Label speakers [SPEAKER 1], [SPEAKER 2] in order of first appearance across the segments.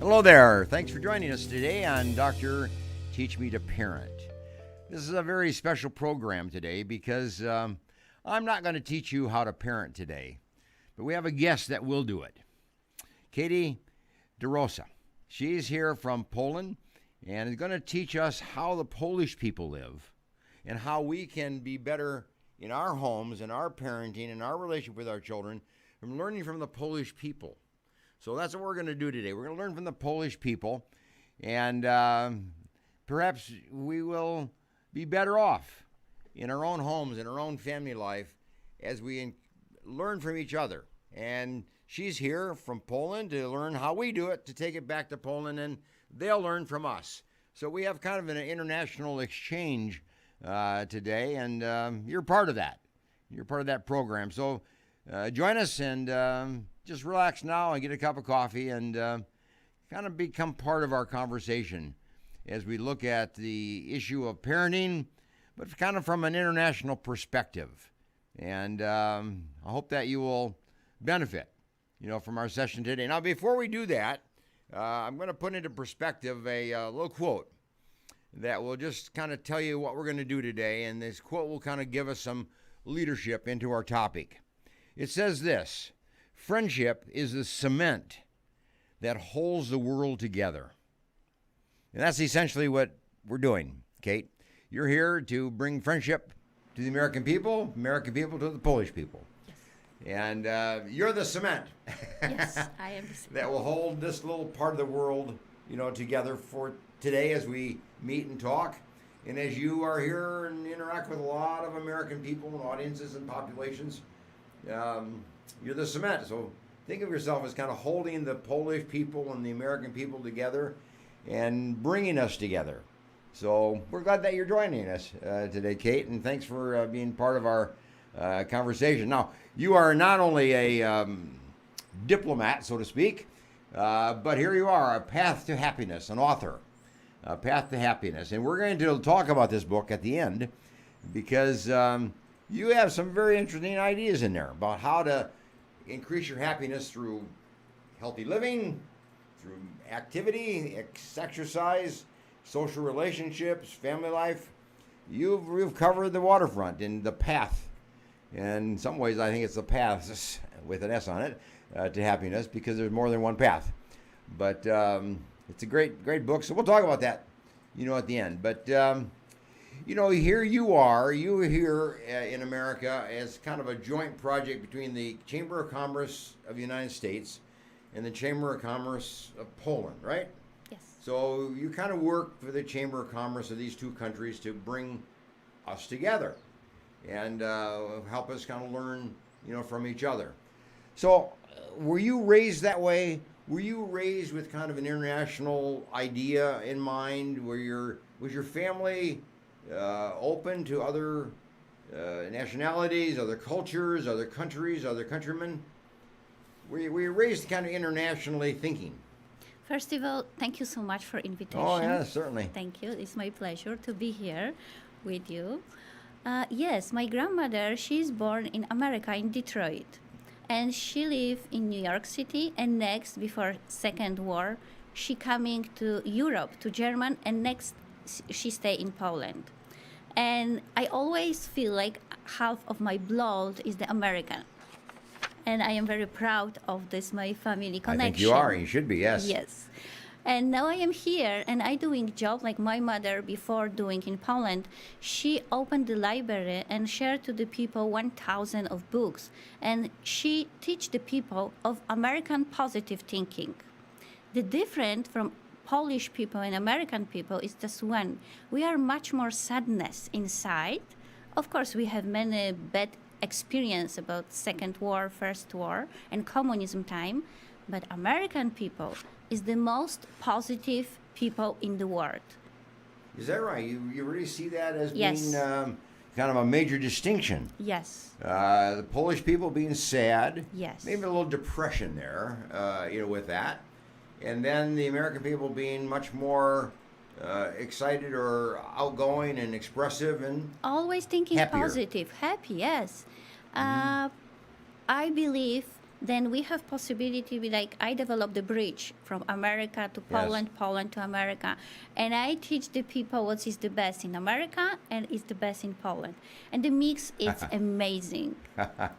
[SPEAKER 1] Hello there. Thanks for joining us today on Dr. Teach Me to Parent. This is a very special program today because I'm not going to teach you how to parent today, but we have a guest that will do it. Katie Dorosz. She's here from Poland and is going to teach us how the Polish people live and how we can be better in our homes and our parenting and our relationship with our children from learning from the Polish people. So that's what we're going to do today. We're going to learn from the Polish people, and perhaps we will be better off in our own homes, in our own family life, as we learn from each other. And she's here from Poland to learn how we do it, to take it back to Poland, and they'll learn from us. So we have kind of an international exchange today, and you're part of that. You're part of that program. So join us and just relax now and get a cup of coffee and kind of become part of our conversation as we look at the issue of parenting, but kind of from an international perspective. And I hope that you will benefit, from our session today. Now, before we do that, I'm going to put into perspective a little quote that will just kind of tell you what we're going to do today. And this quote will kind of give us some leadership into our topic. It says this: friendship is the cement that holds the world together. And that's essentially what we're doing, Kate. You're here to bring friendship to the American people to the Polish people. Yes. And you're the cement.
[SPEAKER 2] Yes, I am the cement.
[SPEAKER 1] That will hold this little part of the world, together for today as we meet and talk. And as you are here and interact with a lot of American people and audiences and populations, you're the cement. So think of yourself as kind of holding the Polish people and the American people together and bringing us together. So we're glad that you're joining us today, Kate, and thanks for being part of our conversation. Now, you are not only a diplomat, so to speak, but here you are, a path to happiness, an author, a path to happiness. And we're going to talk about this book at the end because you have some very interesting ideas in there about how to increase your happiness through healthy living, through activity, exercise, social relationships, family life. You've covered the waterfront in the path. And in some ways, I think it's the paths with an S on it to happiness because there's more than one path. But it's a great book. So we'll talk about that, at the end. But here you're here in America as kind of a joint project between the Chamber of Commerce of the United States and the Chamber of Commerce of Poland, right?
[SPEAKER 2] Yes.
[SPEAKER 1] So you kind of work for the Chamber of Commerce of these two countries to bring us together and help us kind of learn, from each other. So were you raised that way? Were you raised with kind of an international idea in mind? Was your family open to other nationalities, other cultures, other countries, other countrymen? Were you raised kind of internationally thinking?
[SPEAKER 2] First of all, thank you so much for invitation.
[SPEAKER 1] Oh, yeah, certainly.
[SPEAKER 2] Thank you. It's my pleasure to be here with you. Yes, my grandmother, she's born in America, in Detroit. And she lived in New York City. And next, before Second War, she coming to Europe, to Germany. And next, she stay in Poland. And I always feel like half of my blood is the American. And I am very proud of this, my family connection.
[SPEAKER 1] I think you are. You should be, yes.
[SPEAKER 2] Yes. And now I am here and I doing job like my mother before doing in Poland. She opened the library and shared to the people 1,000 of books. And she teach the people of American positive thinking. The difference from Polish people and American people is just one. We are much more sadness inside. Of course, we have many bad experience about Second War, First War, and communism time. But American people is the most positive people in the world.
[SPEAKER 1] Is that right? You really see that as
[SPEAKER 2] Yes.
[SPEAKER 1] being kind of a major distinction?
[SPEAKER 2] Yes.
[SPEAKER 1] The Polish people being sad.
[SPEAKER 2] Yes.
[SPEAKER 1] Maybe a little depression there, with that. And then the American people being much more excited or outgoing and expressive and
[SPEAKER 2] Always thinking
[SPEAKER 1] happier.
[SPEAKER 2] positive, happy, yes. I believe then we have possibility be like I develop the bridge from America to Poland, Poland to America, and I teach the people what is the best in America and is the best in Poland, and the mix is amazing.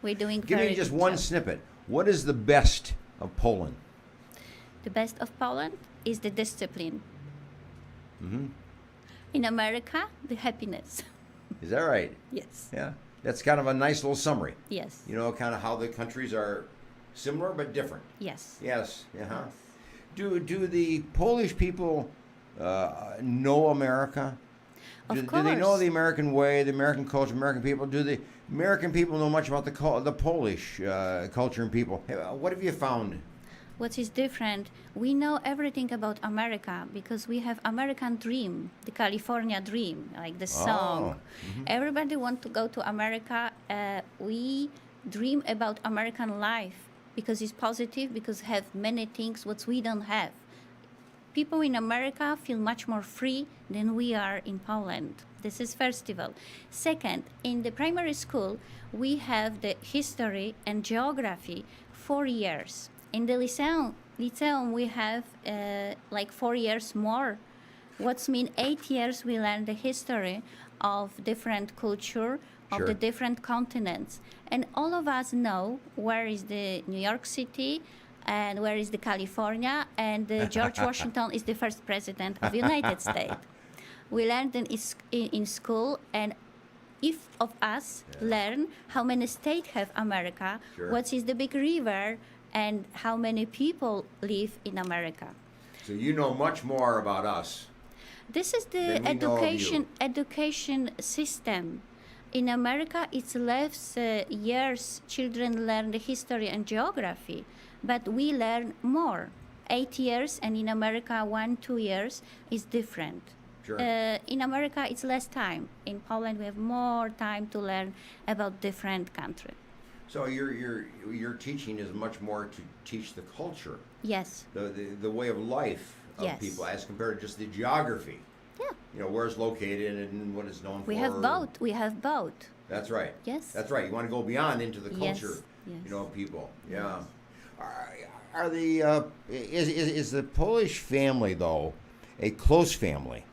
[SPEAKER 2] We're doing
[SPEAKER 1] Give
[SPEAKER 2] very
[SPEAKER 1] me just
[SPEAKER 2] good
[SPEAKER 1] one
[SPEAKER 2] job.
[SPEAKER 1] snippet. What is the best of Poland?
[SPEAKER 2] The best of Poland is the discipline.
[SPEAKER 1] Mm-hmm.
[SPEAKER 2] In America, the happiness.
[SPEAKER 1] Is that right?
[SPEAKER 2] Yes.
[SPEAKER 1] Yeah. That's kind of a nice little summary.
[SPEAKER 2] Yes.
[SPEAKER 1] You know, kind of how the countries are similar but different.
[SPEAKER 2] Yes.
[SPEAKER 1] Yes. Uh-huh.
[SPEAKER 2] Yes.
[SPEAKER 1] Do the Polish people know America?
[SPEAKER 2] Of
[SPEAKER 1] Do
[SPEAKER 2] course.
[SPEAKER 1] they know the American way, the American culture, American people? Do the American people know much about the Polish culture and people? Hey, what have you found?
[SPEAKER 2] What is different, we know everything about America because we have American dream, the California dream, like the song. Everybody want to go to America. We dream about American life because it's positive, because have many things what we don't have. People in America feel much more free than we are in Poland. This is first of all. Second, in the primary school, we have the history and geography 4 years. In the lyceum we have like 4 years more. What's mean 8 years we learn the history of different culture, of
[SPEAKER 1] Sure.
[SPEAKER 2] the different continents. And all of us know where is the New York City and where is the California, and George Washington is the first president of United States. We learned in school, and if of us learn how many states have America,
[SPEAKER 1] Sure.
[SPEAKER 2] what is the big river, and how many people live in America.
[SPEAKER 1] So you know much more about us.
[SPEAKER 2] This is the
[SPEAKER 1] Then we know of you.
[SPEAKER 2] education system. In America, it's less years children learn the history and geography, but we learn more. 8 years, and in America, 1-2 years is different.
[SPEAKER 1] Sure.
[SPEAKER 2] In America, it's less time. In Poland, we have more time to learn about different countries.
[SPEAKER 1] So your teaching is much more to teach the culture,
[SPEAKER 2] Yes.
[SPEAKER 1] the way of life of
[SPEAKER 2] Yes.
[SPEAKER 1] people as compared to just the geography.
[SPEAKER 2] Yeah.
[SPEAKER 1] You know, where it's located and what it's known
[SPEAKER 2] We
[SPEAKER 1] for.
[SPEAKER 2] have both. We have both.
[SPEAKER 1] That's right.
[SPEAKER 2] Yes.
[SPEAKER 1] That's right. You want to go beyond into the
[SPEAKER 2] Yes,
[SPEAKER 1] culture,
[SPEAKER 2] yes.
[SPEAKER 1] you know, of people. Yeah. Are the is the Polish family though a close family?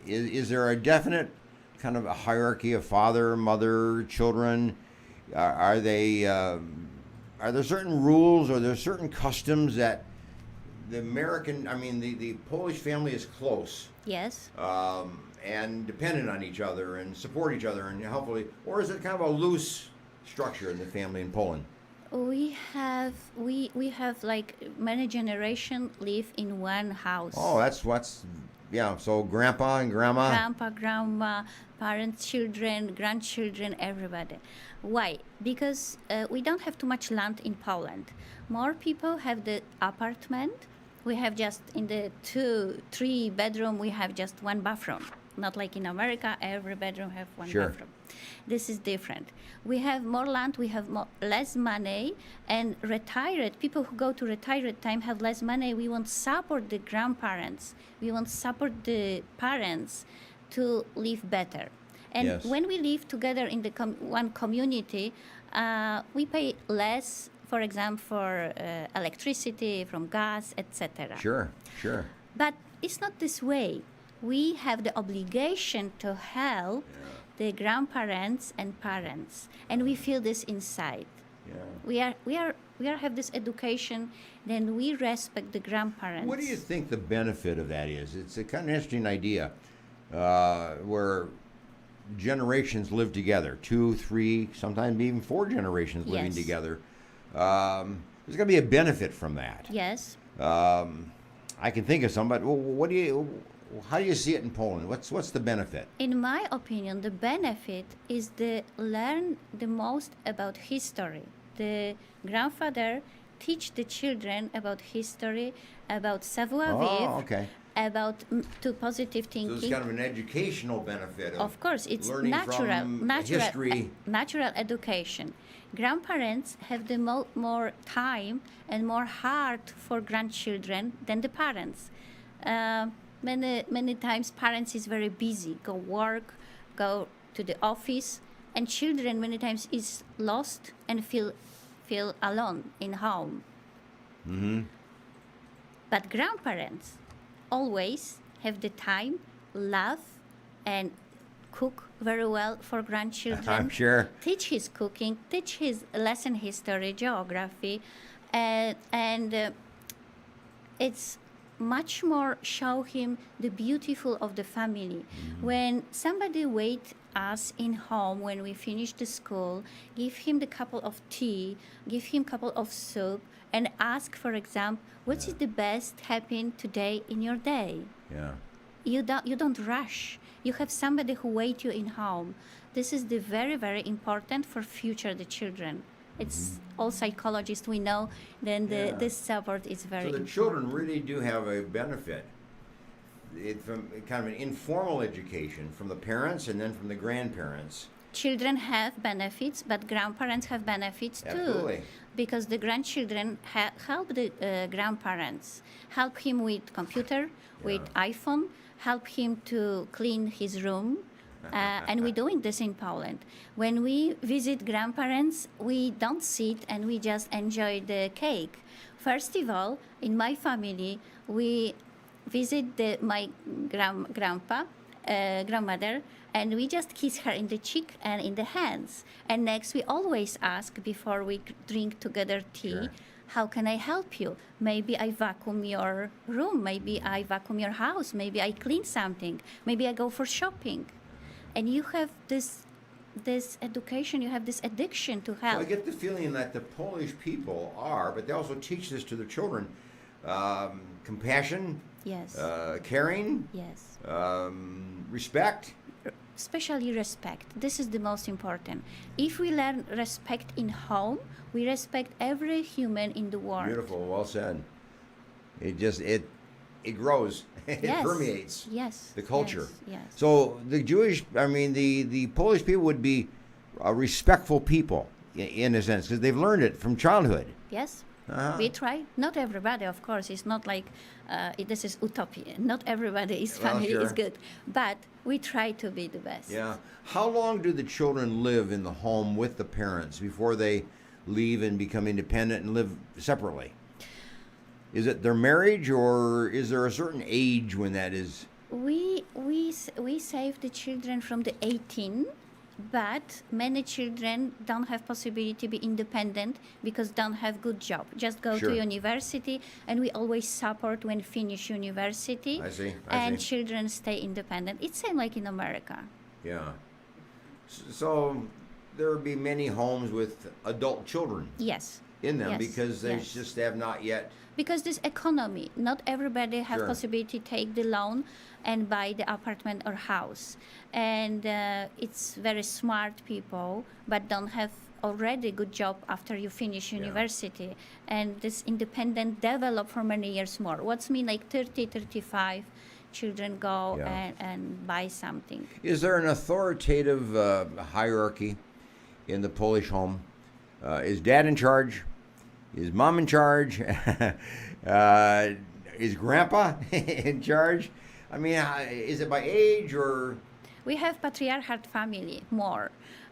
[SPEAKER 1] Is there a definite kind of a hierarchy of father, mother, children? Are there certain rules or there certain customs that the Polish family is close
[SPEAKER 2] Yes.
[SPEAKER 1] and dependent on each other and support each other and hopefully, or is it kind of a loose structure in the family in Poland?
[SPEAKER 2] We have like many generation live in one house.
[SPEAKER 1] Oh, that's what's yeah. So grandpa and grandma.
[SPEAKER 2] Grandpa, grandma, parents, children, grandchildren, everybody. Why? Because we don't have too much land in Poland. More people have the apartment. We have just in the 2-3 bedroom. We have just one bathroom. Not like in America, every bedroom have one
[SPEAKER 1] Sure.
[SPEAKER 2] bathroom. This is different. We have more land. We have less money, and retired people who go to retired time have less money. We want support the grandparents. We want support the parents to live better. And
[SPEAKER 1] Yes.
[SPEAKER 2] when we live together in the one community, we pay less, for example, for electricity, from gas, etc.
[SPEAKER 1] Sure, sure.
[SPEAKER 2] But it's not this way. We have the obligation to help the grandparents and parents, and we feel this inside.
[SPEAKER 1] Yeah.
[SPEAKER 2] We have this education, then we respect the grandparents.
[SPEAKER 1] What do you think the benefit of that is? It's a kind of interesting idea where generations live together, 2, 3, sometimes even 4 generations living
[SPEAKER 2] Yes.
[SPEAKER 1] together. There's going to be a benefit from that.
[SPEAKER 2] Yes.
[SPEAKER 1] I can think of some, but how do you see it in Poland? What's the benefit?
[SPEAKER 2] In my opinion, the benefit is to learn the most about history. The grandfather teach the children about history, about savoir-vivre,
[SPEAKER 1] Oh, okay.
[SPEAKER 2] about to positive
[SPEAKER 1] So
[SPEAKER 2] thinking.
[SPEAKER 1] it's kind of an educational benefit
[SPEAKER 2] Of course, it's
[SPEAKER 1] learning
[SPEAKER 2] natural,
[SPEAKER 1] from
[SPEAKER 2] natural,
[SPEAKER 1] history.
[SPEAKER 2] natural education. Grandparents have the more time and more heart for grandchildren than the parents. Many times parents is very busy, go work, go to the office, and children many times is lost and feel alone in home. But grandparents always have the time, love, and cook very well for grandchildren.
[SPEAKER 1] I'm sure.
[SPEAKER 2] Teach his cooking, teach his lesson history, geography, and it's much more show him the beautiful of the family. When somebody wait us in home when we finish the school, give him the couple of tea, give him couple of soup, and ask, for example, what is the best happen today in your day?
[SPEAKER 1] Yeah.
[SPEAKER 2] You don't rush. You have somebody who wait you in home. This is the very, very important for future the children. It's all psychologists we know. Then this support is very
[SPEAKER 1] So the
[SPEAKER 2] important.
[SPEAKER 1] children really do have a benefit. From kind of an informal education from the parents and then from the grandparents.
[SPEAKER 2] Children have benefits, but grandparents have benefits too.
[SPEAKER 1] Absolutely.
[SPEAKER 2] Because the grandchildren help the grandparents, help him with computer, with iPhone, help him to clean his room. And we're doing this in Poland. When we visit grandparents, we don't sit and we just enjoy the cake. First of all, in my family, we visit my grandmother, and we just kiss her in the cheek and in the hands. And next, we always ask before we drink together tea,
[SPEAKER 1] Sure.
[SPEAKER 2] how can I help you? Maybe I vacuum your room. Maybe I vacuum your house. Maybe I clean something. Maybe I go for shopping. And you have this education, you have this addiction to
[SPEAKER 1] So I
[SPEAKER 2] help.
[SPEAKER 1] get the feeling that the Polish people are, but they also teach this to their children, compassion,
[SPEAKER 2] Yes.
[SPEAKER 1] caring,
[SPEAKER 2] Yes.
[SPEAKER 1] respect.
[SPEAKER 2] Especially respect. This is the most important. If we learn respect in home, we respect every human in the world.
[SPEAKER 1] Beautiful, well said. It grows. It
[SPEAKER 2] Yes.
[SPEAKER 1] permeates
[SPEAKER 2] Yes.
[SPEAKER 1] the culture.
[SPEAKER 2] Yes. Yes.
[SPEAKER 1] So the Polish people would be respectful people in a sense because they've learned it from childhood.
[SPEAKER 2] Yes.
[SPEAKER 1] Uh-huh.
[SPEAKER 2] We try. Not everybody, of course. It's not like this is utopia. Not everybody is
[SPEAKER 1] Well,
[SPEAKER 2] family is
[SPEAKER 1] sure.
[SPEAKER 2] good, but we try to be the best.
[SPEAKER 1] Yeah. How long do the children live in the home with the parents before they leave and become independent and live separately? Is it their marriage, or is there a certain age when that is?
[SPEAKER 2] We save the children from the 18, but many children don't have possibility to be independent because don't have good job. Just go
[SPEAKER 1] Sure.
[SPEAKER 2] to university, and we always support when finish university.
[SPEAKER 1] I see.
[SPEAKER 2] And children stay independent. It's same like in America.
[SPEAKER 1] Yeah. So there would be many homes with adult children
[SPEAKER 2] Yes.
[SPEAKER 1] in them
[SPEAKER 2] Yes,
[SPEAKER 1] because they
[SPEAKER 2] yes.
[SPEAKER 1] just have not yet.
[SPEAKER 2] Because this economy, not everybody have
[SPEAKER 1] Sure.
[SPEAKER 2] possibility to take the loan and buy the apartment or house. And it's very smart people, but don't have already good job after you finish university. And this independent develop for many years more. What's mean like 30, 35 children go
[SPEAKER 1] Yeah.
[SPEAKER 2] and buy something.
[SPEAKER 1] Is there an authoritative hierarchy in the Polish home? Is dad in charge? Is mom in charge? Is grandpa in charge? I mean, is it by age or?
[SPEAKER 2] We have patriarchal family more,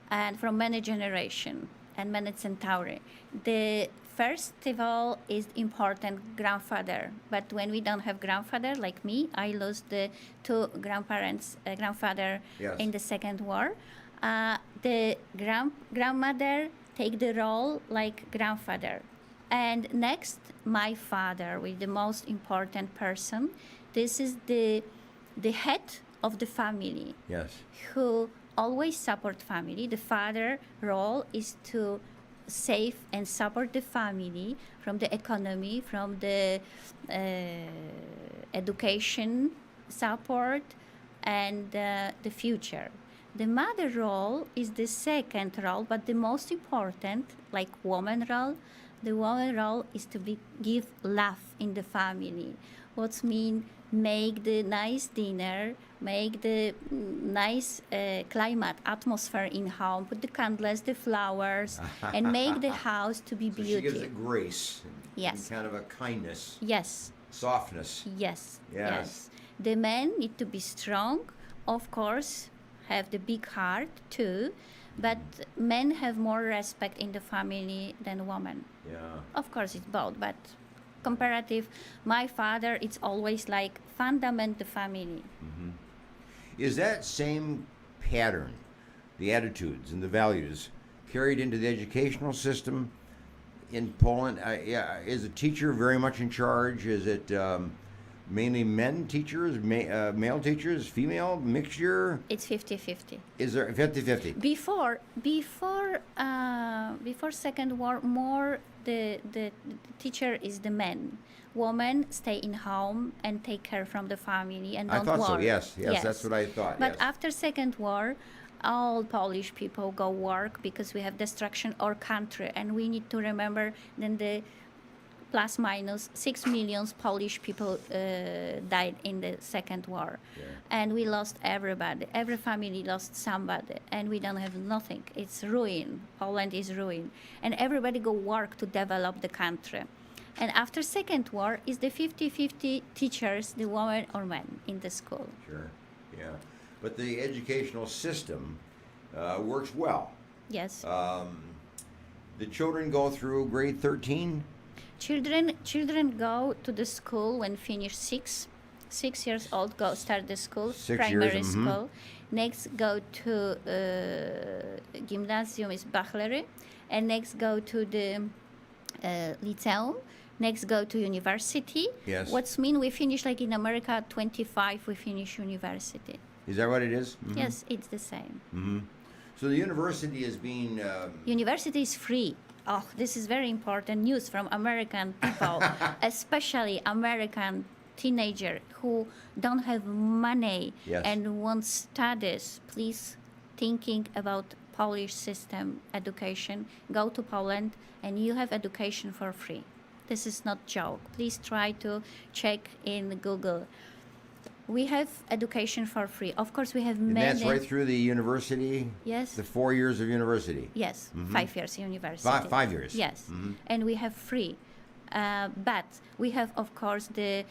[SPEAKER 2] and from many generation and many century. The first of all is important grandfather, but when we don't have grandfather, like me, I lost the two grandfather
[SPEAKER 1] Yes.
[SPEAKER 2] in the Second War. The grandmother take the role like grandfather. And next, my father, with the most important person. This is the head of the family,
[SPEAKER 1] Yes.
[SPEAKER 2] who always support family. The father role is to save and support the family from the economy, from the education support, and the future. The mother role is the second role, but the most important, like woman role. The woman role is to give love in the family. What's mean make the nice dinner, make the nice climate, atmosphere in home, put the candles, the flowers, and make the house to be
[SPEAKER 1] So she gives
[SPEAKER 2] beautiful.
[SPEAKER 1] it grace.
[SPEAKER 2] Yes.
[SPEAKER 1] And kind of a kindness,
[SPEAKER 2] Yes,
[SPEAKER 1] softness.
[SPEAKER 2] yes,
[SPEAKER 1] Yes.
[SPEAKER 2] yes. The men need to be strong, of course, have the big heart too, But men have more respect in the family than women.
[SPEAKER 1] Yeah.
[SPEAKER 2] Of course, it's both, but comparative. My father, it's always like fundament the family.
[SPEAKER 1] Is that same pattern, the attitudes and the values, carried into the educational system in Poland? Yeah, is the teacher very much in charge? Is it mainly men teachers, male teachers, female mixture?
[SPEAKER 2] It's 50-50.
[SPEAKER 1] Is there 50-50?
[SPEAKER 2] Before Second War, more the teacher is the men. Women stay in home and take care from the family and
[SPEAKER 1] I
[SPEAKER 2] don't
[SPEAKER 1] thought
[SPEAKER 2] work.
[SPEAKER 1] so. Yes, that's what I thought.
[SPEAKER 2] But
[SPEAKER 1] yes.
[SPEAKER 2] after Second War, all Polish people go work because we have destruction our country, and we need to remember then the plus minus 6 million Polish people died in the Second War, and we lost everybody. Every family lost somebody, and we don't have nothing. It's ruin. Poland is ruin, and everybody go work to develop the country. And after Second War is the 50-50 teachers, the women or men in the school.
[SPEAKER 1] Sure, yeah. But the educational system works well.
[SPEAKER 2] Yes.
[SPEAKER 1] The children go through grade 13?
[SPEAKER 2] Children go to the school when finish 6 years old, go start the school,
[SPEAKER 1] 6
[SPEAKER 2] primary
[SPEAKER 1] years,
[SPEAKER 2] school. Next go to gymnasium is bachelor, and next go to the liceum. Next go to university.
[SPEAKER 1] Yes.
[SPEAKER 2] What's mean we finish like in America 25 we finish university.
[SPEAKER 1] Is that what it is?
[SPEAKER 2] Yes, it's the same.
[SPEAKER 1] So the university is being...
[SPEAKER 2] University is free. Oh, this is very important news from American people, especially American teenager who don't have money
[SPEAKER 1] Yes.
[SPEAKER 2] and want studies. Please thinking about Polish system education. Go to Poland and you have education for free. This is not joke. Please try to check in Google. We have education for free. Of course, we have
[SPEAKER 1] and
[SPEAKER 2] many.
[SPEAKER 1] that's right through the university?
[SPEAKER 2] Yes.
[SPEAKER 1] The 4 years of university?
[SPEAKER 2] Yes, 5 years university.
[SPEAKER 1] 5 years?
[SPEAKER 2] Yes, and we have free. But we have, of course, the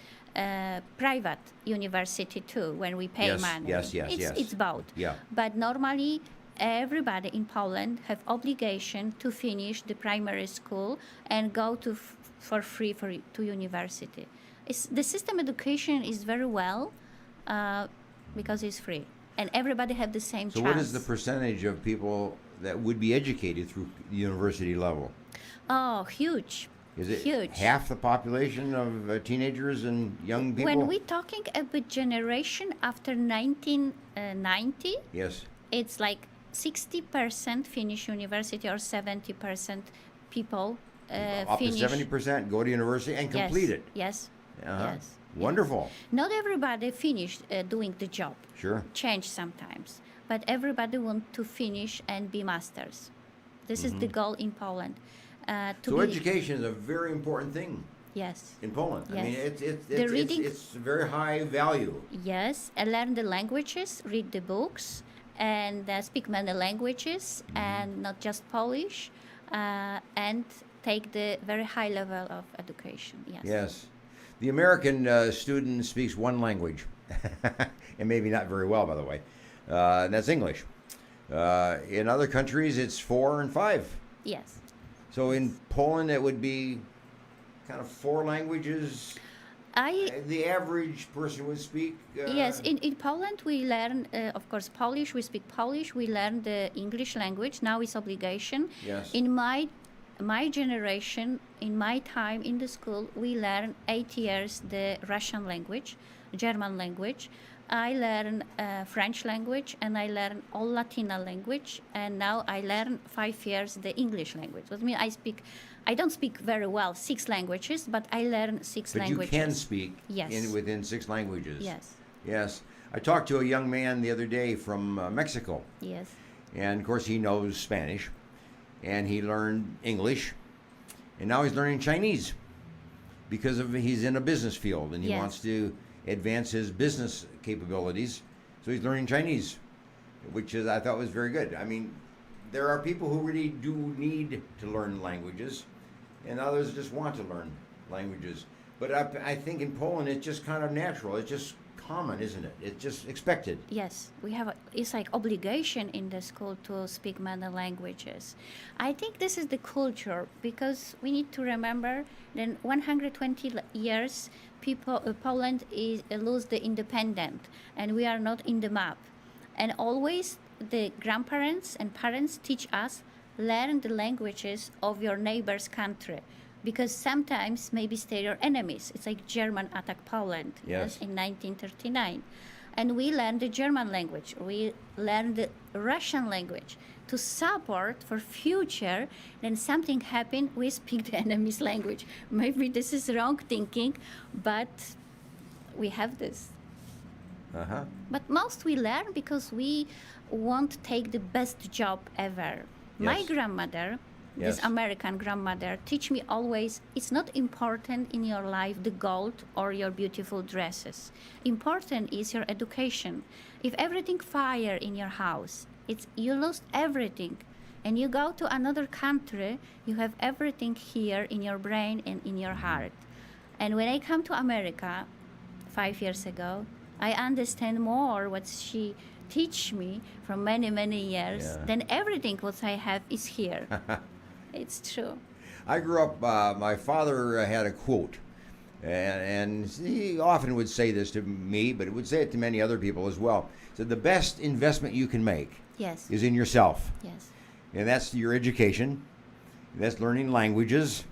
[SPEAKER 2] private university too, when we pay
[SPEAKER 1] Yes,
[SPEAKER 2] money.
[SPEAKER 1] yes,
[SPEAKER 2] It's both.
[SPEAKER 1] Yeah.
[SPEAKER 2] But normally, everybody in Poland have obligation to finish the primary school and go to for free to university. The system education is very well because it's free, and everybody have the same
[SPEAKER 1] So
[SPEAKER 2] chance.
[SPEAKER 1] what is the percentage of people that would be educated through the university level?
[SPEAKER 2] Oh, huge.
[SPEAKER 1] Is it
[SPEAKER 2] huge?
[SPEAKER 1] half the population of teenagers and young people?
[SPEAKER 2] When we're talking about generation after 1990,
[SPEAKER 1] Yes.
[SPEAKER 2] it's like 60% finish university or 70% people
[SPEAKER 1] Up
[SPEAKER 2] finish.
[SPEAKER 1] to 70% go to university and complete it.
[SPEAKER 2] Yes.
[SPEAKER 1] Uh-huh.
[SPEAKER 2] Yes.
[SPEAKER 1] Wonderful.
[SPEAKER 2] Not everybody finish doing the job.
[SPEAKER 1] Sure.
[SPEAKER 2] Change sometimes, but everybody want to finish and be masters. This is the goal in Poland.
[SPEAKER 1] So education is a very important thing
[SPEAKER 2] Yes.
[SPEAKER 1] in Poland. I mean,
[SPEAKER 2] Yes.
[SPEAKER 1] it's very high value.
[SPEAKER 2] Yes, learn the languages, read the books, and speak many languages, and not just Polish, and take the very high level of education. Yes.
[SPEAKER 1] Yes. The American student speaks one language, and maybe not very well, by the way. And that's English. In other countries, it's 4 and 5.
[SPEAKER 2] Yes.
[SPEAKER 1] So in Poland, it would be kind of 4 languages. The average person would speak.
[SPEAKER 2] Yes, in Poland we learn, of course, Polish. We speak Polish. We learn the English language. Now it's obligation.
[SPEAKER 1] Yes.
[SPEAKER 2] In my generation, in my time in the school, we learn 8 years the Russian language, German language. I learn French language, and I learn all Latino language, and now I learn 5 years the English language. That means I don't speak very well 6 languages, but I learn 6
[SPEAKER 1] but
[SPEAKER 2] languages.
[SPEAKER 1] you can speak
[SPEAKER 2] Yes.
[SPEAKER 1] within 6 languages.
[SPEAKER 2] Yes.
[SPEAKER 1] Yes. I talked to a young man the other day from Mexico,
[SPEAKER 2] Yes.
[SPEAKER 1] and of course he knows Spanish, and he learned English, and now he's learning Chinese because he's in a business field and he
[SPEAKER 2] Yes.
[SPEAKER 1] wants to advance his business capabilities, so he's learning Chinese, which I thought was very good. I mean, there are people who really do need to learn languages, and others just want to learn languages. But I think in Poland it's just kind of natural. It's just common, isn't it? It's just expected.
[SPEAKER 2] Yes, we have. It's like obligation in the school to speak many languages. I think this is the culture because we need to remember that 120 years, Poland is lose the independent, and we are not in the map. And always the grandparents and parents teach us learn the languages of your neighbor's country. Because sometimes maybe they are enemies. It's like German attack Poland
[SPEAKER 1] Yes.
[SPEAKER 2] in 1939. And we learned the German language. We learned the Russian language to support for future. Then something happened, we speak the enemy's language. Maybe this is wrong thinking, but we have this.
[SPEAKER 1] Uh-huh.
[SPEAKER 2] But most we learn because we want to take the best job ever. My
[SPEAKER 1] Yes.
[SPEAKER 2] grandmother,
[SPEAKER 1] Yes.
[SPEAKER 2] this American grandmother, teach me always it's not important in your life the gold or your beautiful dresses. Important is your education. If everything fire in your house, it's you lost everything. And you go to another country, you have everything here in your brain and in your heart. And when I come to America 5 years ago, I understand more what she teach me from many, many years
[SPEAKER 1] Yeah.
[SPEAKER 2] than everything what I have is here. It's true.
[SPEAKER 1] I grew up, my father had a quote, and he often would say this to me, but he would say it to many other people as well. He said, the best investment you can make
[SPEAKER 2] Yes.
[SPEAKER 1] is in yourself.
[SPEAKER 2] Yes.
[SPEAKER 1] And that's your education, that's learning languages,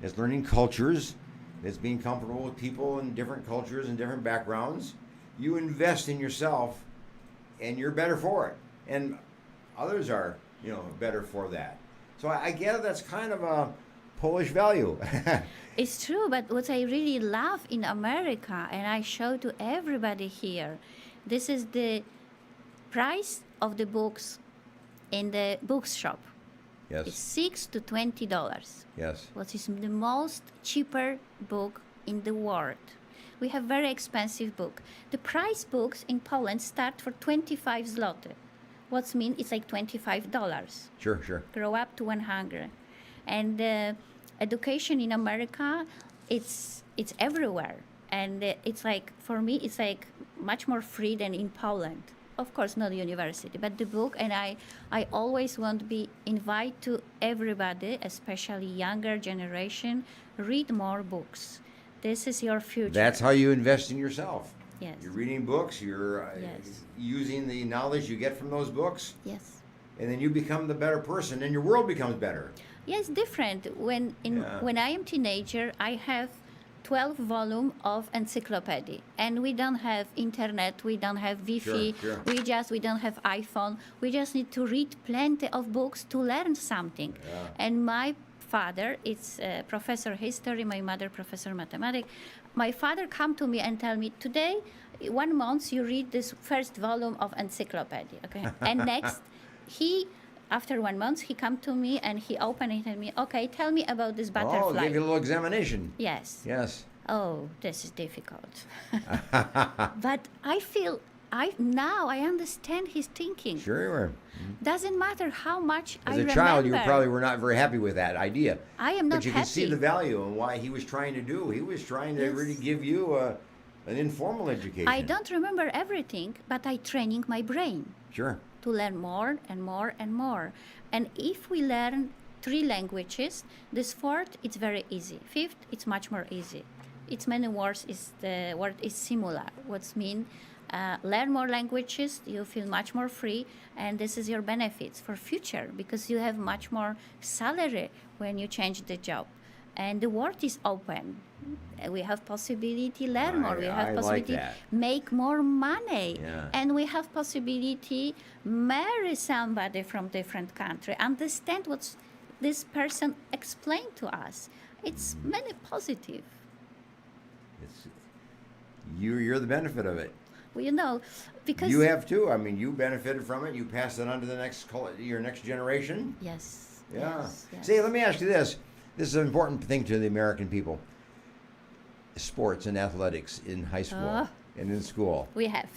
[SPEAKER 1] that's learning cultures, that's being comfortable with people in different cultures and different backgrounds. You invest in yourself, and you're better for it. And others are, better for that. So I gather that's kind of a Polish value.
[SPEAKER 2] It's true, but what I really love in America, and I show to everybody here, this is the price of the books in the bookshop. It's
[SPEAKER 1] Yes,
[SPEAKER 2] $6 to $20.
[SPEAKER 1] yes,
[SPEAKER 2] What is the most cheaper book in the world? We have very expensive book. The price books in Poland start for 25 zloty. What means it's like $25.
[SPEAKER 1] sure, sure.
[SPEAKER 2] Grow up to 100. And education in America, it's everywhere. And it's like, for me, it's like much more free than in Poland. Of course, not university, but the book. And I always want to be invite to everybody, especially younger generation, read more books. This is your future.
[SPEAKER 1] That's how you invest in yourself.
[SPEAKER 2] Yes.
[SPEAKER 1] You're reading books, you're
[SPEAKER 2] Yes.
[SPEAKER 1] using the knowledge you get from those books,
[SPEAKER 2] Yes.
[SPEAKER 1] and then you become the better person, and your world becomes better.
[SPEAKER 2] Yes, different.
[SPEAKER 1] Yeah.
[SPEAKER 2] When I am teenager, I have 12 volume of encyclopedia, and we don't have internet, we don't have Wi-Fi,
[SPEAKER 1] Sure.
[SPEAKER 2] we don't have iPhone. We just need to read plenty of books to learn something.
[SPEAKER 1] Yeah.
[SPEAKER 2] And my father, it's professor history, my mother professor mathematics. My father come to me and tell me, today, 1 month you read this first volume of encyclopedia, okay? And next, after 1 month, he come to me and he opened it and me, okay, tell me about this
[SPEAKER 1] Oh,
[SPEAKER 2] butterfly.
[SPEAKER 1] give you a little examination.
[SPEAKER 2] Yes.
[SPEAKER 1] Yes.
[SPEAKER 2] Oh, this is difficult. But I feel now I understand his thinking.
[SPEAKER 1] Sure you were.
[SPEAKER 2] Doesn't matter how much I
[SPEAKER 1] As a
[SPEAKER 2] remember.
[SPEAKER 1] child, you probably were not very happy with that idea.
[SPEAKER 2] I am not
[SPEAKER 1] But you can see
[SPEAKER 2] happy.
[SPEAKER 1] the value and what he was trying to do. He was trying to
[SPEAKER 2] Yes.
[SPEAKER 1] really give you an informal education.
[SPEAKER 2] I don't remember everything, but I training my brain
[SPEAKER 1] Sure.
[SPEAKER 2] to learn more and more and more. And if we learn 3 languages, this fourth it's very easy. Fifth, it's much more easy. It's many words. The word is similar. What's mean? Learn more languages, you feel much more free, and this is your benefits for future because you have much more salary when you change the job, and the world is open. We have possibility learn more. We
[SPEAKER 1] I
[SPEAKER 2] have
[SPEAKER 1] like
[SPEAKER 2] possibility
[SPEAKER 1] that.
[SPEAKER 2] make more money,
[SPEAKER 1] Yeah.
[SPEAKER 2] and we have possibility marry somebody from different country. Understand what this person explained to us. It's many positive.
[SPEAKER 1] It's, you're the benefit of it.
[SPEAKER 2] Well, you know, because
[SPEAKER 1] You have too. I mean, you benefited from it. You pass it on to the your next generation.
[SPEAKER 2] yes,
[SPEAKER 1] Yeah.
[SPEAKER 2] yes, yes.
[SPEAKER 1] See, let me ask you this. This is an important thing to the American people. Sports and athletics in high school and in school.
[SPEAKER 2] We have.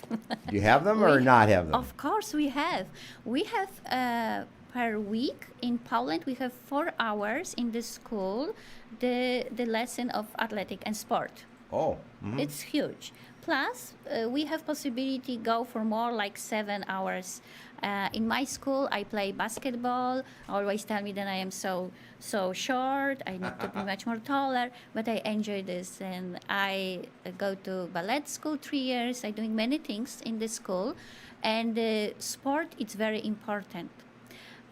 [SPEAKER 1] Do you have them or
[SPEAKER 2] We-
[SPEAKER 1] not have them?
[SPEAKER 2] Of course, we have. We have per week. In Poland, we have 4 hours in the school, the lesson of athletic and sport.
[SPEAKER 1] Oh.
[SPEAKER 2] It's huge. Plus, we have possibility go for more like 7 hours. In my school, I play basketball. Always tell me that I am so short. I need to be much more taller. But I enjoy this, and I go to ballet school 3 years. I doing many things in the school, and sport is very important.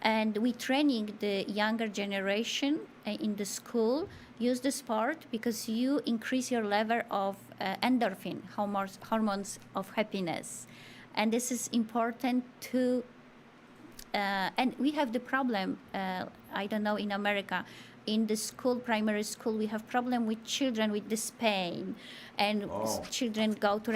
[SPEAKER 2] And we training the younger generation in the school use the sport because you increase your level of endorphin hormones of happiness, and this is important to and we have the problem I don't know in America. In the school, primary school, we have problem with children with this pain, and children go to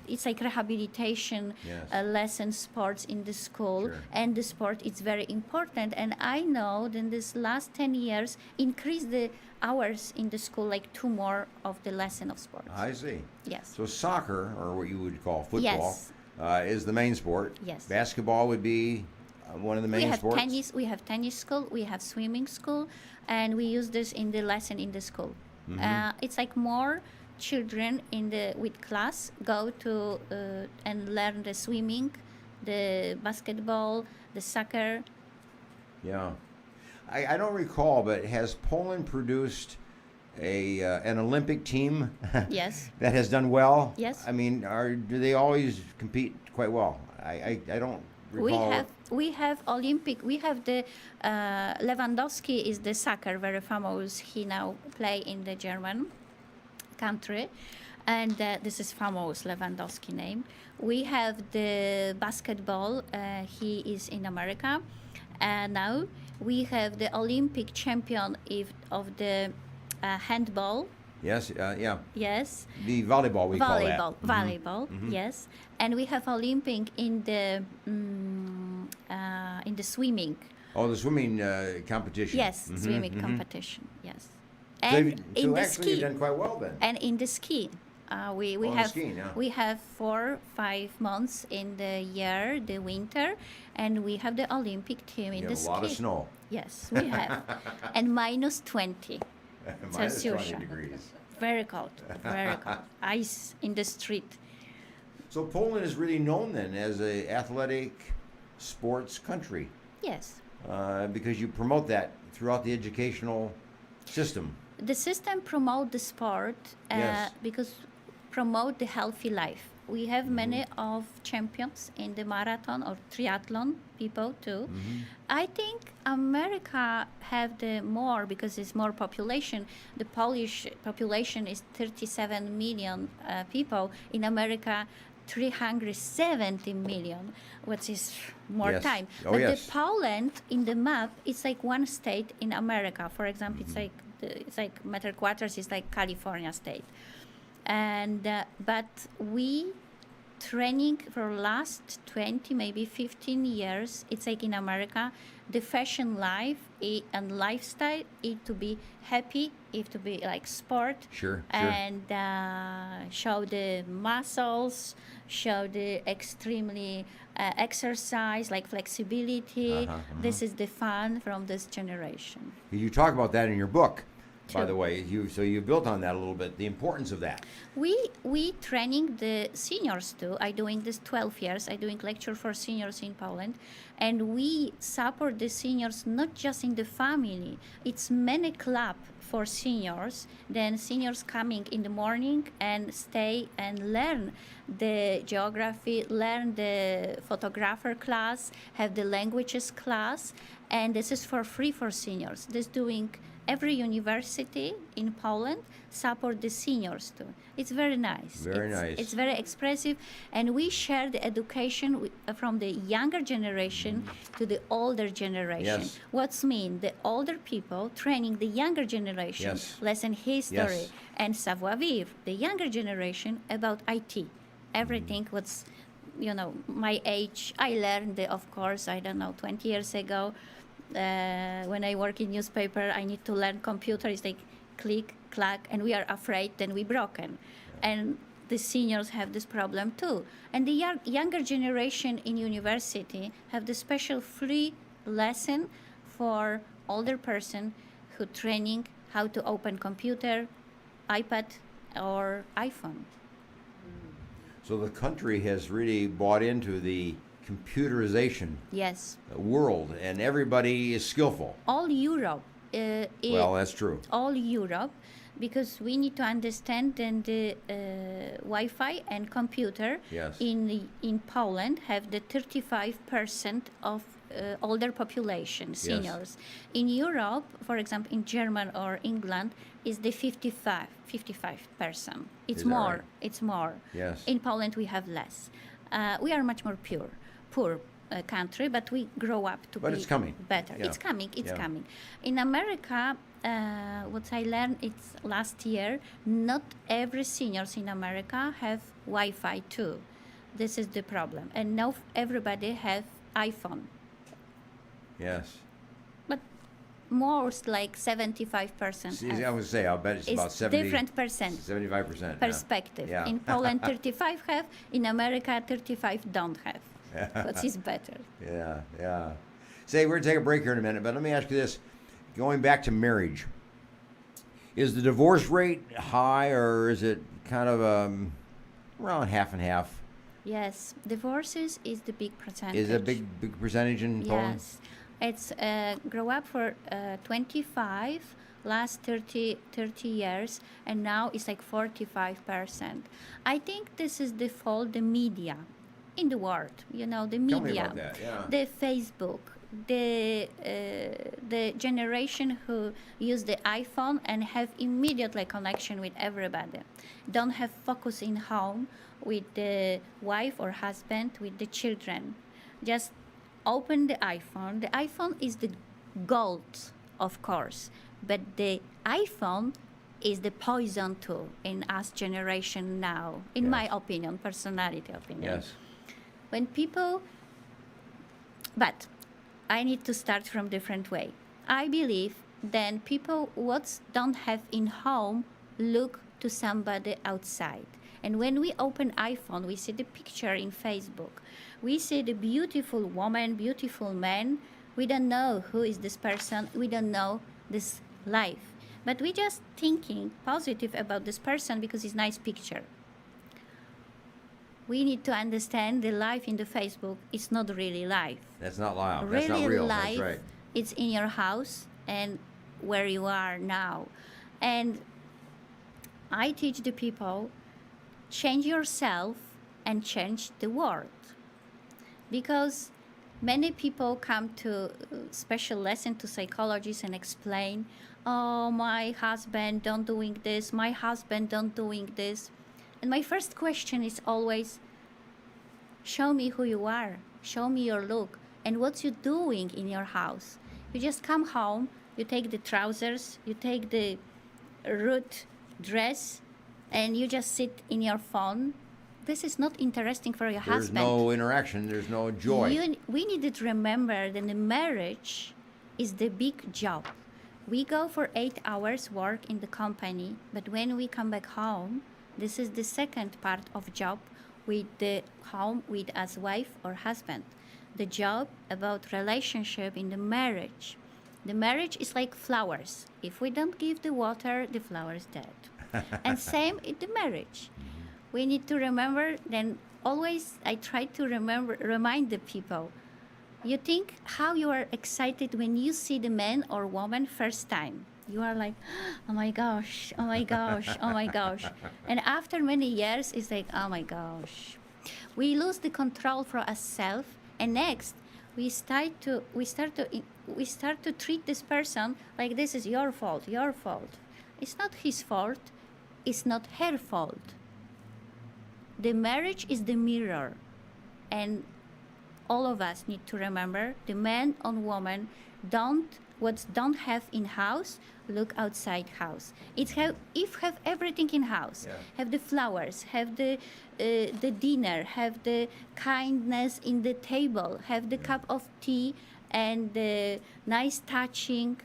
[SPEAKER 2] it's like rehabilitation lesson sports in the school.
[SPEAKER 1] Sure.
[SPEAKER 2] And the sport is very important. And I know that in this last 10 years, increase the hours in the school, like 2 more of the lesson of sports.
[SPEAKER 1] I see.
[SPEAKER 2] Yes.
[SPEAKER 1] So soccer, or what you would call football,
[SPEAKER 2] Yes.
[SPEAKER 1] is the main sport.
[SPEAKER 2] Yes.
[SPEAKER 1] Basketball would be one of the main sports.
[SPEAKER 2] We have tennis school, we have swimming school, and we use this in the lesson in the school. It's like more children with class go to and learn the swimming, the basketball, the soccer.
[SPEAKER 1] Yeah. I don't recall, but has Poland produced an Olympic team
[SPEAKER 2] Yes.
[SPEAKER 1] that has done well?
[SPEAKER 2] Yes.
[SPEAKER 1] I mean, do they always compete quite well? I don't recall.
[SPEAKER 2] We have Olympic. We have the Lewandowski is the soccer very famous. He now play in the German country, and this is famous Lewandowski name. We have the basketball. He is in America. Now we have the Olympic champion of the handball.
[SPEAKER 1] Yes. Yeah.
[SPEAKER 2] Yes.
[SPEAKER 1] The volleyball we call that.
[SPEAKER 2] Volleyball. Yes. And we have Olympic in the swimming.
[SPEAKER 1] Oh, the swimming competition.
[SPEAKER 2] Yes, swimming competition. Yes.
[SPEAKER 1] So,
[SPEAKER 2] And in the
[SPEAKER 1] actually
[SPEAKER 2] ski.
[SPEAKER 1] you've done quite well then.
[SPEAKER 2] And in the ski, we
[SPEAKER 1] the
[SPEAKER 2] have
[SPEAKER 1] skiing, yeah.
[SPEAKER 2] we have 4-5 months in the year, the winter, and we have the Olympic team in
[SPEAKER 1] You
[SPEAKER 2] the
[SPEAKER 1] have
[SPEAKER 2] ski.
[SPEAKER 1] a lot of snow.
[SPEAKER 2] Yes, we have, and minus 20.
[SPEAKER 1] Minus 20
[SPEAKER 2] Celsius.
[SPEAKER 1] degrees.
[SPEAKER 2] Very cold, very cold. Ice in the street.
[SPEAKER 1] So Poland is really known then as a athletic sports country
[SPEAKER 2] Yes.
[SPEAKER 1] because you promote that throughout the educational system.
[SPEAKER 2] The system promote the sport
[SPEAKER 1] Yes.
[SPEAKER 2] because promote the healthy life. We have many of champions in the marathon or triathlon people too. I think America have the more because it's more population. The Polish population is 37 million people. In America, 370 million, which is more
[SPEAKER 1] Yes.
[SPEAKER 2] time.
[SPEAKER 1] Oh,
[SPEAKER 2] But
[SPEAKER 1] yes.
[SPEAKER 2] the Poland in the map, it's like one state in America. For example, it's like meter quarters is like California state, and but we training for last 20 maybe 15 years. It's like in America, the fashion life and lifestyle it to be happy, it to be like sport,
[SPEAKER 1] Sure.
[SPEAKER 2] and show the muscles, show the extremely exercise like flexibility. This is the fun from this generation.
[SPEAKER 1] You talk about that in your book, by
[SPEAKER 2] True.
[SPEAKER 1] the way. You built on that a little bit, the importance of that.
[SPEAKER 2] We training the seniors too. I doing this 12 years. I doing lecture for seniors in Poland, and we support the seniors not just in the family. It's many club for seniors. Then seniors coming in the morning and stay and learn the geography, learn the photographer class, have the languages class, and this is for free for seniors. This doing every university in Poland support the seniors too. It's very nice.
[SPEAKER 1] Very nice.
[SPEAKER 2] It's very expressive, and we share the education from the younger generation to the older generation.
[SPEAKER 1] Yes.
[SPEAKER 2] What's mean the older people training the younger generation,
[SPEAKER 1] Yes.
[SPEAKER 2] lesson history
[SPEAKER 1] Yes.
[SPEAKER 2] and savoir vivre, the younger generation about IT. Everything what's my age. I learned, of course, I don't know, 20 years ago. When I work in newspaper, I need to learn computer. It's like click, clack, and we are afraid then we broken. And the seniors have this problem too. And the younger generation in university have the special free lesson for older person who training how to open computer, iPad, or iPhone.
[SPEAKER 1] So the country has really bought into the computerization
[SPEAKER 2] Yes,
[SPEAKER 1] world, and everybody is skillful.
[SPEAKER 2] all Europe.
[SPEAKER 1] Well, that's true.
[SPEAKER 2] All Europe, because we need to understand that the Wi-Fi and computer
[SPEAKER 1] Yes.
[SPEAKER 2] in Poland have the 35% of older population, seniors. In Europe, for example, in Germany or England, is the 55%. It's
[SPEAKER 1] Is that
[SPEAKER 2] more.
[SPEAKER 1] right?
[SPEAKER 2] It's more.
[SPEAKER 1] Yes.
[SPEAKER 2] In Poland, we have less. We are much more poor country, but we grow up to
[SPEAKER 1] But
[SPEAKER 2] be
[SPEAKER 1] it's coming.
[SPEAKER 2] better.
[SPEAKER 1] Yeah.
[SPEAKER 2] It's coming. It's
[SPEAKER 1] Yeah.
[SPEAKER 2] coming. In America, what I learned it's last year. Not every seniors in America have Wi-Fi too. This is the problem, and now everybody have iPhone.
[SPEAKER 1] Yes.
[SPEAKER 2] But most like 75%.
[SPEAKER 1] See, I was say, I'll bet it's about
[SPEAKER 2] It's
[SPEAKER 1] 70,
[SPEAKER 2] different percent
[SPEAKER 1] 75%.
[SPEAKER 2] perspective.
[SPEAKER 1] Yeah.
[SPEAKER 2] In Poland, 35 have. In America, 35 don't have. But it's better.
[SPEAKER 1] Yeah, yeah. Say, we're going to take a break here in a minute, but let me ask you this. Going back to marriage, is the divorce rate high, or is it kind of around half and half?
[SPEAKER 2] Yes, divorces is the big percentage.
[SPEAKER 1] Is it a big percentage in Poland?
[SPEAKER 2] Yes, it's grow up for 25 last 30 years, and now it's like 45%. I think this is the fault the media in the world. You know, the
[SPEAKER 1] Tell
[SPEAKER 2] media,
[SPEAKER 1] me about that, yeah.
[SPEAKER 2] the Facebook, the generation who use the iPhone and have immediately connection with everybody, don't have focus in home with the wife or husband, with the children. Just open the iPhone. The iPhone is the gold, of course, but the iPhone is the poison too in us generation now, in
[SPEAKER 1] Yes.
[SPEAKER 2] my opinion, personality opinion.
[SPEAKER 1] Yes.
[SPEAKER 2] When people, but I need to start from different way. I believe then people what don't have in home look to somebody outside. And when we open iPhone, we see the picture in Facebook. We see the beautiful woman, beautiful man. We don't know who is this person. We don't know this life. But we just thinking positive about this person because it's nice picture. We need to understand the life in the Facebook is not really life.
[SPEAKER 1] That's not loud.
[SPEAKER 2] Really
[SPEAKER 1] That's not real.
[SPEAKER 2] life,
[SPEAKER 1] That's right.
[SPEAKER 2] it's in your house and where you are now. And I teach the people, change yourself and change the world. Because many people come to special lesson to psychologists and explain, oh, my husband don't doing this, my husband don't doing this. And my first question is always, show me who you are, show me your look, and what you're doing in your house. You just come home, you take the trousers, you take the root dress, and you just sit in your phone. This is not interesting for your
[SPEAKER 1] There's
[SPEAKER 2] husband.
[SPEAKER 1] no interaction. There's no joy.
[SPEAKER 2] We need to remember that the marriage is the big job. We go for 8 hours work in the company, but when we come back home, this is the second part of job with the home with as wife or husband. The job about relationship in the marriage. The marriage is like flowers. If we don't give the water, the flower is dead. And same in the marriage. We need to remember, then always I try to remind the people. You think how you are excited when you see the man or woman first time. You are like, oh my gosh, oh my gosh, oh my gosh. And after many years, it's like, oh my gosh. We lose the control for ourselves, and next we start to treat this person like this is your fault, your fault. It's not his fault, it's not her fault. The marriage is the mirror, and all of us need to remember the man and woman don't have in house, look outside house. Have everything in house,
[SPEAKER 1] Yeah.
[SPEAKER 2] have the flowers, have the dinner, have the kindness in the table, have the cup of tea and the nice touching.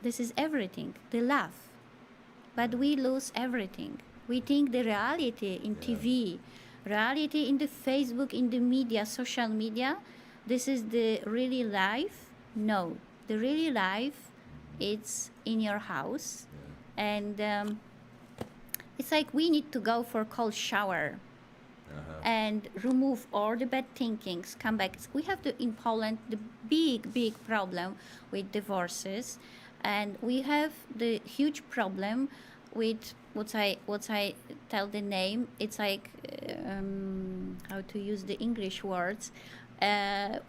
[SPEAKER 2] This is everything, the love. But we lose everything. We think the reality in TV, reality in the Facebook, in the media, social media, this is the really life. No, the real life, it's in your house, and it's like we need to go for cold shower and remove all the bad thinkings, come back. We have in Poland the big problem with divorces, and we have the huge problem with what I tell the name. It's like how to use the English words.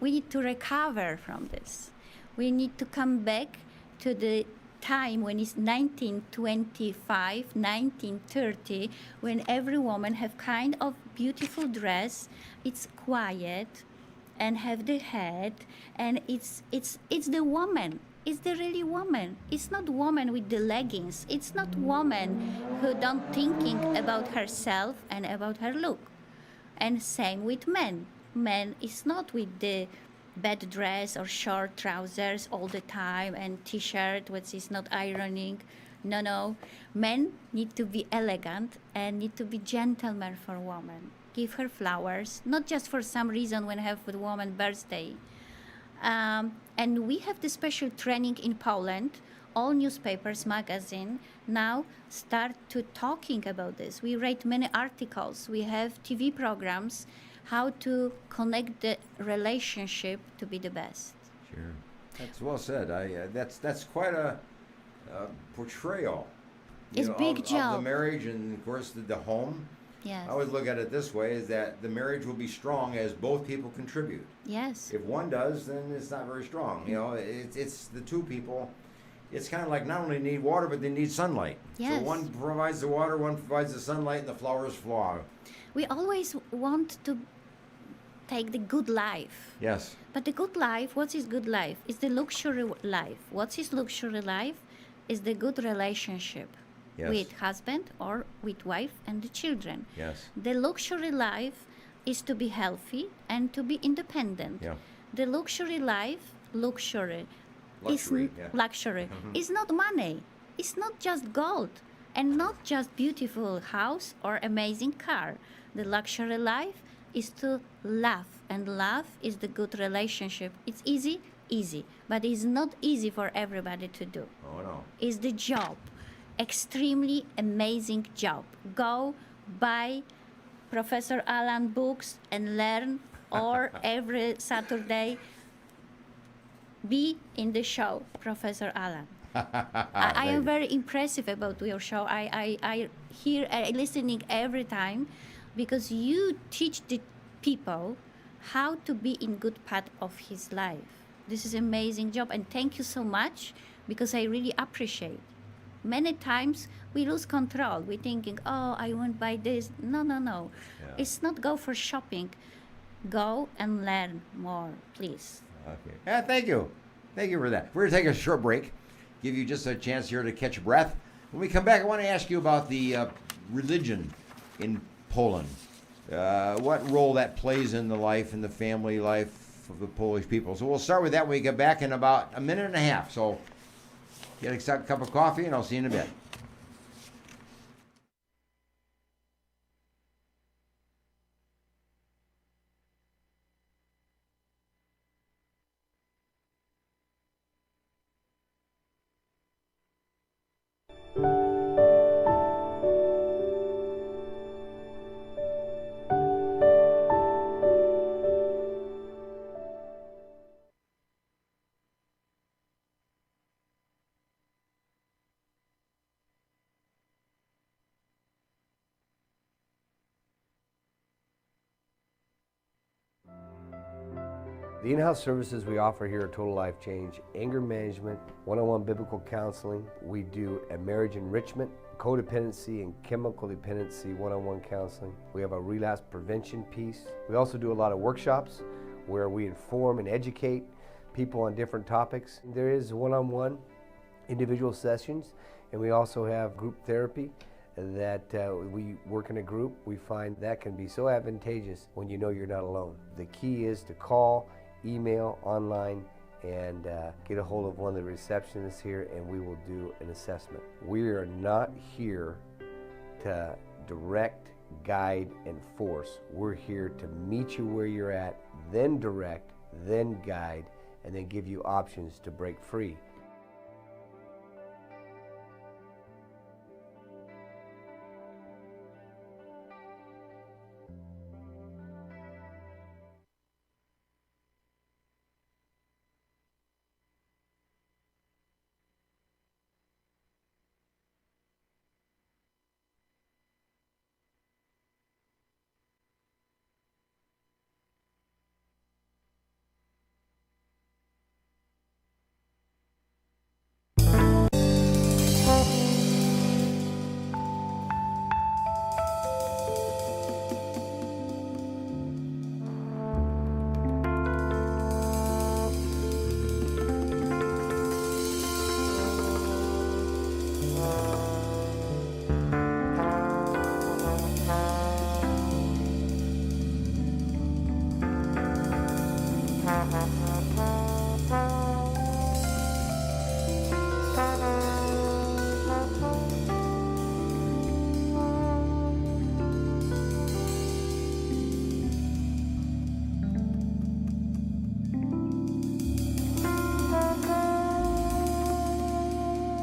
[SPEAKER 2] We need to recover from this. We need to come back to the time when it's 1925, 1930, when every woman have kind of beautiful dress, it's quiet, and have the head, and it's the woman. It's the really woman. It's not woman with the leggings. It's not woman who don't thinking about herself and about her look. And same with men. Men is not with the bad dress or short trousers all the time and t-shirt which is not ironing. No. Men need to be elegant and need to be gentlemen for women. Give her flowers, not just for some reason when have a woman birthday. And we have the special training in Poland. All newspapers, magazine now start to talking about this. We write many articles. We have TV programs how to connect the relationship to be the best.
[SPEAKER 1] Sure. That's well said. That's quite a portrayal.
[SPEAKER 2] It's big job.
[SPEAKER 1] Of the marriage and, of course, the home.
[SPEAKER 2] Yes.
[SPEAKER 1] I always look at it this way, is that the marriage will be strong as both people contribute.
[SPEAKER 2] Yes.
[SPEAKER 1] If one does, then it's not very strong. It's the two people. It's kind of like not only need water, but they need sunlight.
[SPEAKER 2] Yes.
[SPEAKER 1] So one provides the water, one provides the sunlight, and the flowers flower.
[SPEAKER 2] We always want to take the good life.
[SPEAKER 1] Yes.
[SPEAKER 2] But the good life, what is good life? It's the luxury life. What is luxury life? Is the good relationship.
[SPEAKER 1] Yes.
[SPEAKER 2] With husband or with wife and the children.
[SPEAKER 1] Yes.
[SPEAKER 2] The luxury life is to be healthy and to be independent.
[SPEAKER 1] Yeah.
[SPEAKER 2] The luxury life, luxury is not money. It's not just gold and not just beautiful house or amazing car. The luxury life is to love, and love is the good relationship. It's easy, but it's not easy for everybody to do.
[SPEAKER 1] Oh no.
[SPEAKER 2] It's the job. Extremely amazing job. Go buy Professor Allan books and learn, or every Saturday be in the show, Professor Allan. I am very impressive about your show. I hear listening every time, because you teach the people how to be in good path of his life. This is amazing job, and thank you so much, because I really appreciate. Many times we lose control. We're thinking, oh, I won't buy this. No.
[SPEAKER 1] Yeah.
[SPEAKER 2] It's not go for shopping. Go and learn more, please.
[SPEAKER 1] Okay. Yeah, thank you. Thank you for that. We're going to take a short break, give you just a chance here to catch your breath. When we come back, I want to ask you about the religion in Poland. What role that plays in the life and the family life of the Polish people. So we'll start with that when we get back in about a minute and a half. So get a cup of coffee, and I'll see you in a bit.
[SPEAKER 3] The in-house services we offer here are Total Life Change, anger management, one-on-one biblical counseling. We do a marriage enrichment, codependency and chemical dependency one-on-one counseling. We have a relapse prevention piece. We also do a lot of workshops where we inform and educate people on different topics. There is one-on-one individual sessions, and we also have group therapy that we work in a group. We find that can be so advantageous when you know you're not alone. The key is to call, email, online, and get a hold of one of the receptionists here, and we will do an assessment. We are not here to direct, guide, and force. We're here to meet you where you're at, then direct, then guide, and then give you options to break free.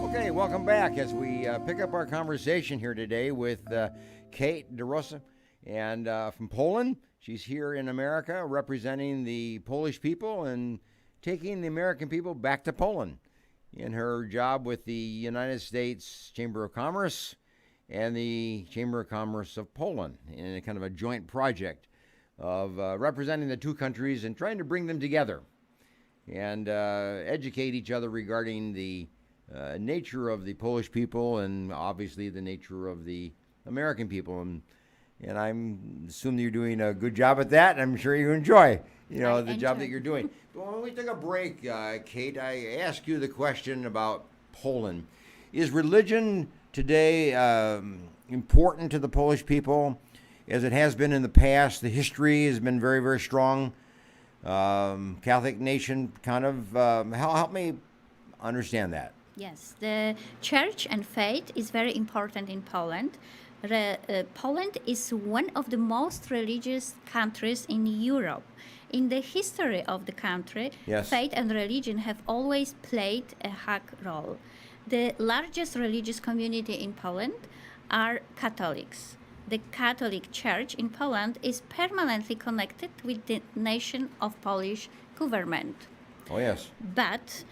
[SPEAKER 1] Okay, welcome back as we pick up our conversation here today with Kate Dorosz, and from Poland. She's here in America representing the Polish people and taking the American people back to Poland in her job with the United States Chamber of Commerce and the Chamber of Commerce of Poland in a kind of a joint project of representing the two countries and trying to bring them together and educate each other regarding the nature of the Polish people and obviously the nature of the American people. And I'm assuming you're doing a good job at that. I'm sure you enjoy, the job that you're doing. But when we took a break, Kate, I asked you the question about Poland. Is religion today important to the Polish people as it has been in the past? The history has been very, very strong. Catholic nation kind of, help me understand that.
[SPEAKER 2] Yes, the church and faith is very important in Poland. Poland is one of the most religious countries in Europe. In the history of the country,
[SPEAKER 1] Yes.
[SPEAKER 2] faith and religion have always played a hug role. The largest religious community in Poland are Catholics. The Catholic Church in Poland is permanently connected with the nation of Polish government.
[SPEAKER 1] Oh, yes.
[SPEAKER 2] But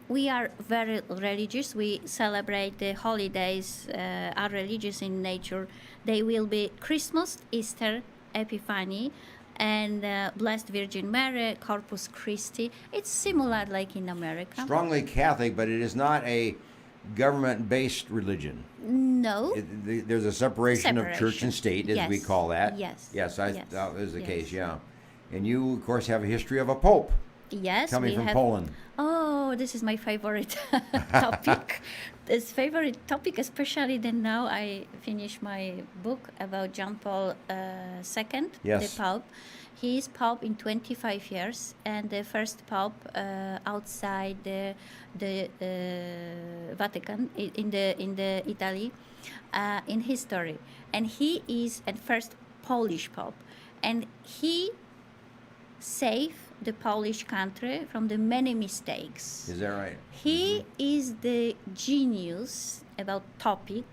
[SPEAKER 2] we are very religious. We celebrate the holidays, are religious in nature. They will be Christmas, Easter, Epiphany, and Blessed Virgin Mary, Corpus Christi. It's similar like in America.
[SPEAKER 1] Strongly Catholic, but it is not a government-based religion.
[SPEAKER 2] No.
[SPEAKER 1] There's a separation of church and state, as we
[SPEAKER 2] Yes.
[SPEAKER 1] call that.
[SPEAKER 2] Yes.
[SPEAKER 1] Yes,
[SPEAKER 2] Yes.
[SPEAKER 1] that was the
[SPEAKER 2] Yes.
[SPEAKER 1] case, yeah. And you, of course, have a history of a pope
[SPEAKER 2] Yes,
[SPEAKER 1] coming
[SPEAKER 2] we
[SPEAKER 1] from
[SPEAKER 2] have.
[SPEAKER 1] Poland.
[SPEAKER 2] Oh, this is my favorite topic. This favorite topic, especially that now I finish my book about John Paul II,
[SPEAKER 1] Yes.
[SPEAKER 2] the Pope. He is Pope in 25 years, and the first Pope outside the Vatican in the Italy in history, and he is the first Polish Pope, and he saved the Polish country from the many mistakes.
[SPEAKER 1] Is that right?
[SPEAKER 2] He is the genius about topic.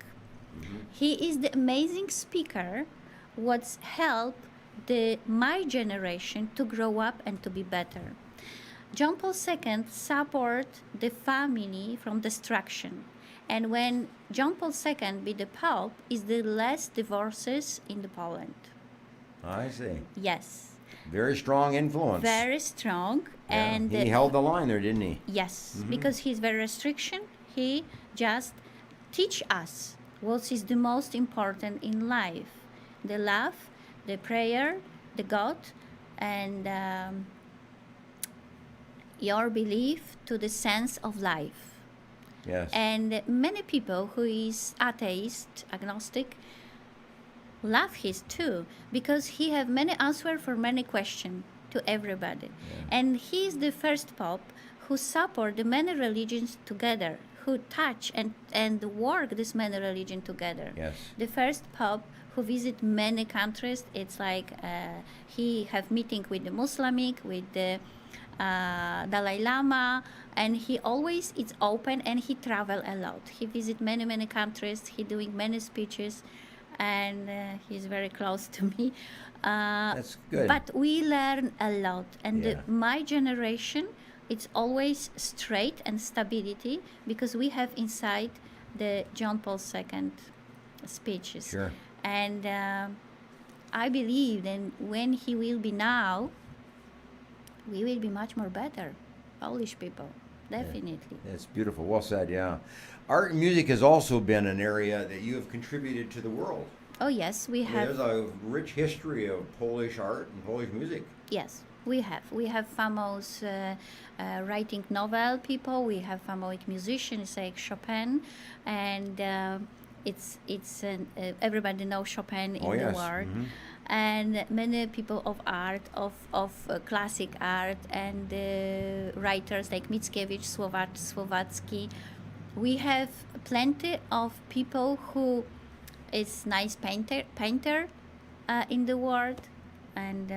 [SPEAKER 2] He is the amazing speaker what's helped my generation to grow up and to be better. John Paul II support the family from destruction. And when John Paul II be the Pope, is the less divorces in the Poland.
[SPEAKER 1] I see.
[SPEAKER 2] Yes.
[SPEAKER 1] Very strong influence.
[SPEAKER 2] Very strong.
[SPEAKER 1] Yeah.
[SPEAKER 2] And
[SPEAKER 1] He held the line there, didn't he?
[SPEAKER 2] yes, because he's very restriction. He just teach us what is the most important in life: the love, the prayer, the God, and your belief to the sense of life.
[SPEAKER 1] Yes.
[SPEAKER 2] And many people who is atheist, agnostic, love his too, because he have many answer for many questions to everybody. And he is the first pope who support the many religions together, who touch and work this many religion together.
[SPEAKER 1] Yes.
[SPEAKER 2] The first pope who visit many countries. It's like he have meeting with the Muslimic, with the Dalai Lama, and he always it's open, and he travel a lot. He visit many countries. He doing many speeches, and he's very close to me.
[SPEAKER 1] That's good.
[SPEAKER 2] But we learn a lot, and
[SPEAKER 1] Yeah.
[SPEAKER 2] my generation, it's always straight and stability because we have inside the John Paul II speeches.
[SPEAKER 1] Sure.
[SPEAKER 2] And I believe that when he will be now, we will be much more better, Polish people, definitely.
[SPEAKER 1] That's beautiful. Well said, yeah. Art and music has also been an area that you have contributed to the world.
[SPEAKER 2] Oh yes, we
[SPEAKER 1] I mean,
[SPEAKER 2] have.
[SPEAKER 1] there's a rich history of Polish art and Polish music.
[SPEAKER 2] Yes, we have. We have famous writing novel people. We have famous musicians like Chopin, and everybody knows Chopin in
[SPEAKER 1] Oh,
[SPEAKER 2] the
[SPEAKER 1] yes.
[SPEAKER 2] world.
[SPEAKER 1] Mhm.
[SPEAKER 2] And many people of art, of classic art, and writers like Mickiewicz, Słowacki. We have plenty of people who is nice painter in the world, and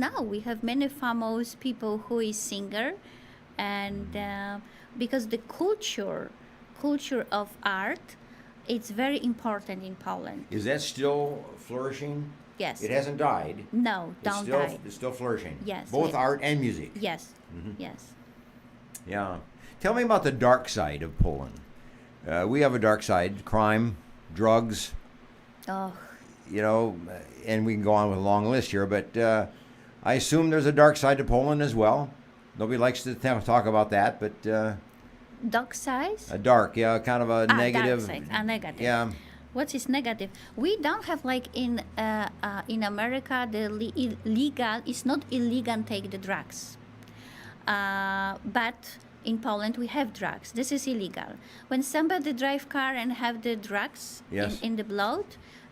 [SPEAKER 2] now we have many famous people who is singer, and because the culture of art, it's very important in Poland.
[SPEAKER 1] Is that still flourishing?
[SPEAKER 2] Yes.
[SPEAKER 1] It hasn't died.
[SPEAKER 2] No,
[SPEAKER 1] It's
[SPEAKER 2] don't
[SPEAKER 1] still,
[SPEAKER 2] die.
[SPEAKER 1] It's still flourishing.
[SPEAKER 2] Yes,
[SPEAKER 1] Both
[SPEAKER 2] yes.
[SPEAKER 1] art and music.
[SPEAKER 2] Yes, yes.
[SPEAKER 1] Yeah. Tell me about the dark side of Poland. We have a dark side: crime, drugs.
[SPEAKER 2] Oh,
[SPEAKER 1] And we can go on with a long list here, but I assume there's a dark side to Poland as well. Nobody likes to talk about that, but
[SPEAKER 2] dark size?
[SPEAKER 1] a dark, yeah, kind of a negative.
[SPEAKER 2] Dark side, a negative.
[SPEAKER 1] Yeah.
[SPEAKER 2] What is negative? We don't have like in America the legal. It's not illegal take the drugs, but in Poland we have drugs. This is illegal. When somebody drive car and have the drugs
[SPEAKER 1] Yes.
[SPEAKER 2] in the blood,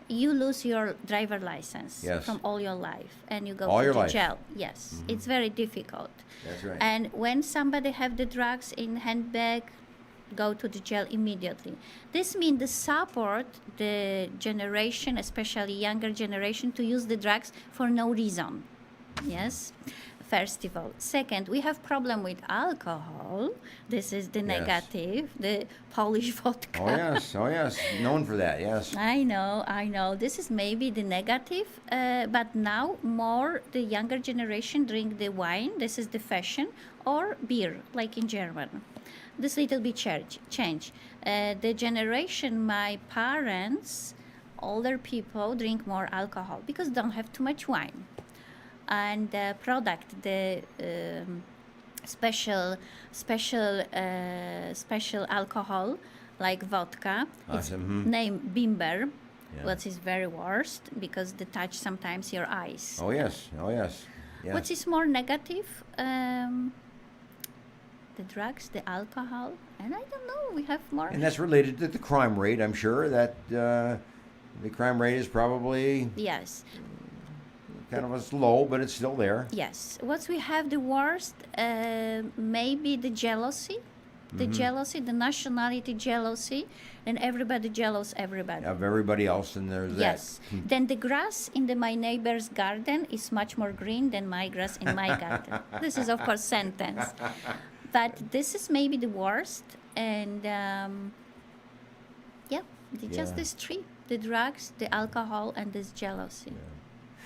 [SPEAKER 2] you lose your driver license
[SPEAKER 1] Yes.
[SPEAKER 2] from all your life, and you go
[SPEAKER 1] All
[SPEAKER 2] to
[SPEAKER 1] your
[SPEAKER 2] the
[SPEAKER 1] life.
[SPEAKER 2] jail. Yes, it's very difficult.
[SPEAKER 1] That's right.
[SPEAKER 2] And when somebody have the drugs in handbag, go to the jail immediately. This means the support the generation, especially younger generation, to use the drugs for no reason. Yes, first of all. Second, we have problem with alcohol. This is the
[SPEAKER 1] Yes.
[SPEAKER 2] negative, the Polish vodka.
[SPEAKER 1] Oh yes, known for that. Yes.
[SPEAKER 2] I know. This is maybe the negative, but now more the younger generation drink the wine. This is the fashion, or beer, like in German. This little bit change. The generation, my parents, older people drink more alcohol because don't have too much wine, and the product, the special alcohol like vodka. It's
[SPEAKER 1] Awesome.
[SPEAKER 2] named Bimber,
[SPEAKER 1] Yeah.
[SPEAKER 2] what is very worst because they touch sometimes your eyes.
[SPEAKER 1] Oh yes. Yeah.
[SPEAKER 2] What is more negative? The drugs, the alcohol, and I don't know. We have more.
[SPEAKER 1] And that's related to the crime rate. I'm sure that the crime rate is probably
[SPEAKER 2] Yes,
[SPEAKER 1] kind of as low, but it's still there.
[SPEAKER 2] yes. What we have the worst, maybe the jealousy, the nationality jealousy, and everybody jealous everybody.
[SPEAKER 1] Of everybody else, and there's
[SPEAKER 2] Yes.
[SPEAKER 1] that.
[SPEAKER 2] Then the grass in my neighbor's garden is much more green than my grass in my garden. This is, of course, sentence. But this is maybe the worst. And just
[SPEAKER 1] Yeah.
[SPEAKER 2] these three: the drugs, the alcohol, and this jealousy.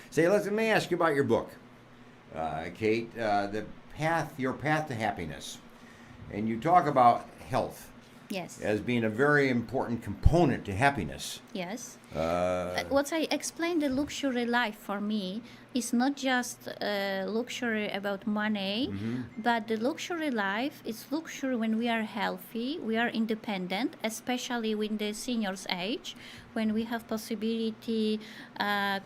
[SPEAKER 1] Say, let me ask you about your book, Kate. Your path to happiness, and you talk about health
[SPEAKER 2] Yes.
[SPEAKER 1] as being a very important component to happiness.
[SPEAKER 2] Yes.
[SPEAKER 1] Uh,
[SPEAKER 2] What I explained, the luxury life for me is not just luxury about money, but the luxury life is luxury when we are healthy, we are independent, especially in the seniors age, when we have possibility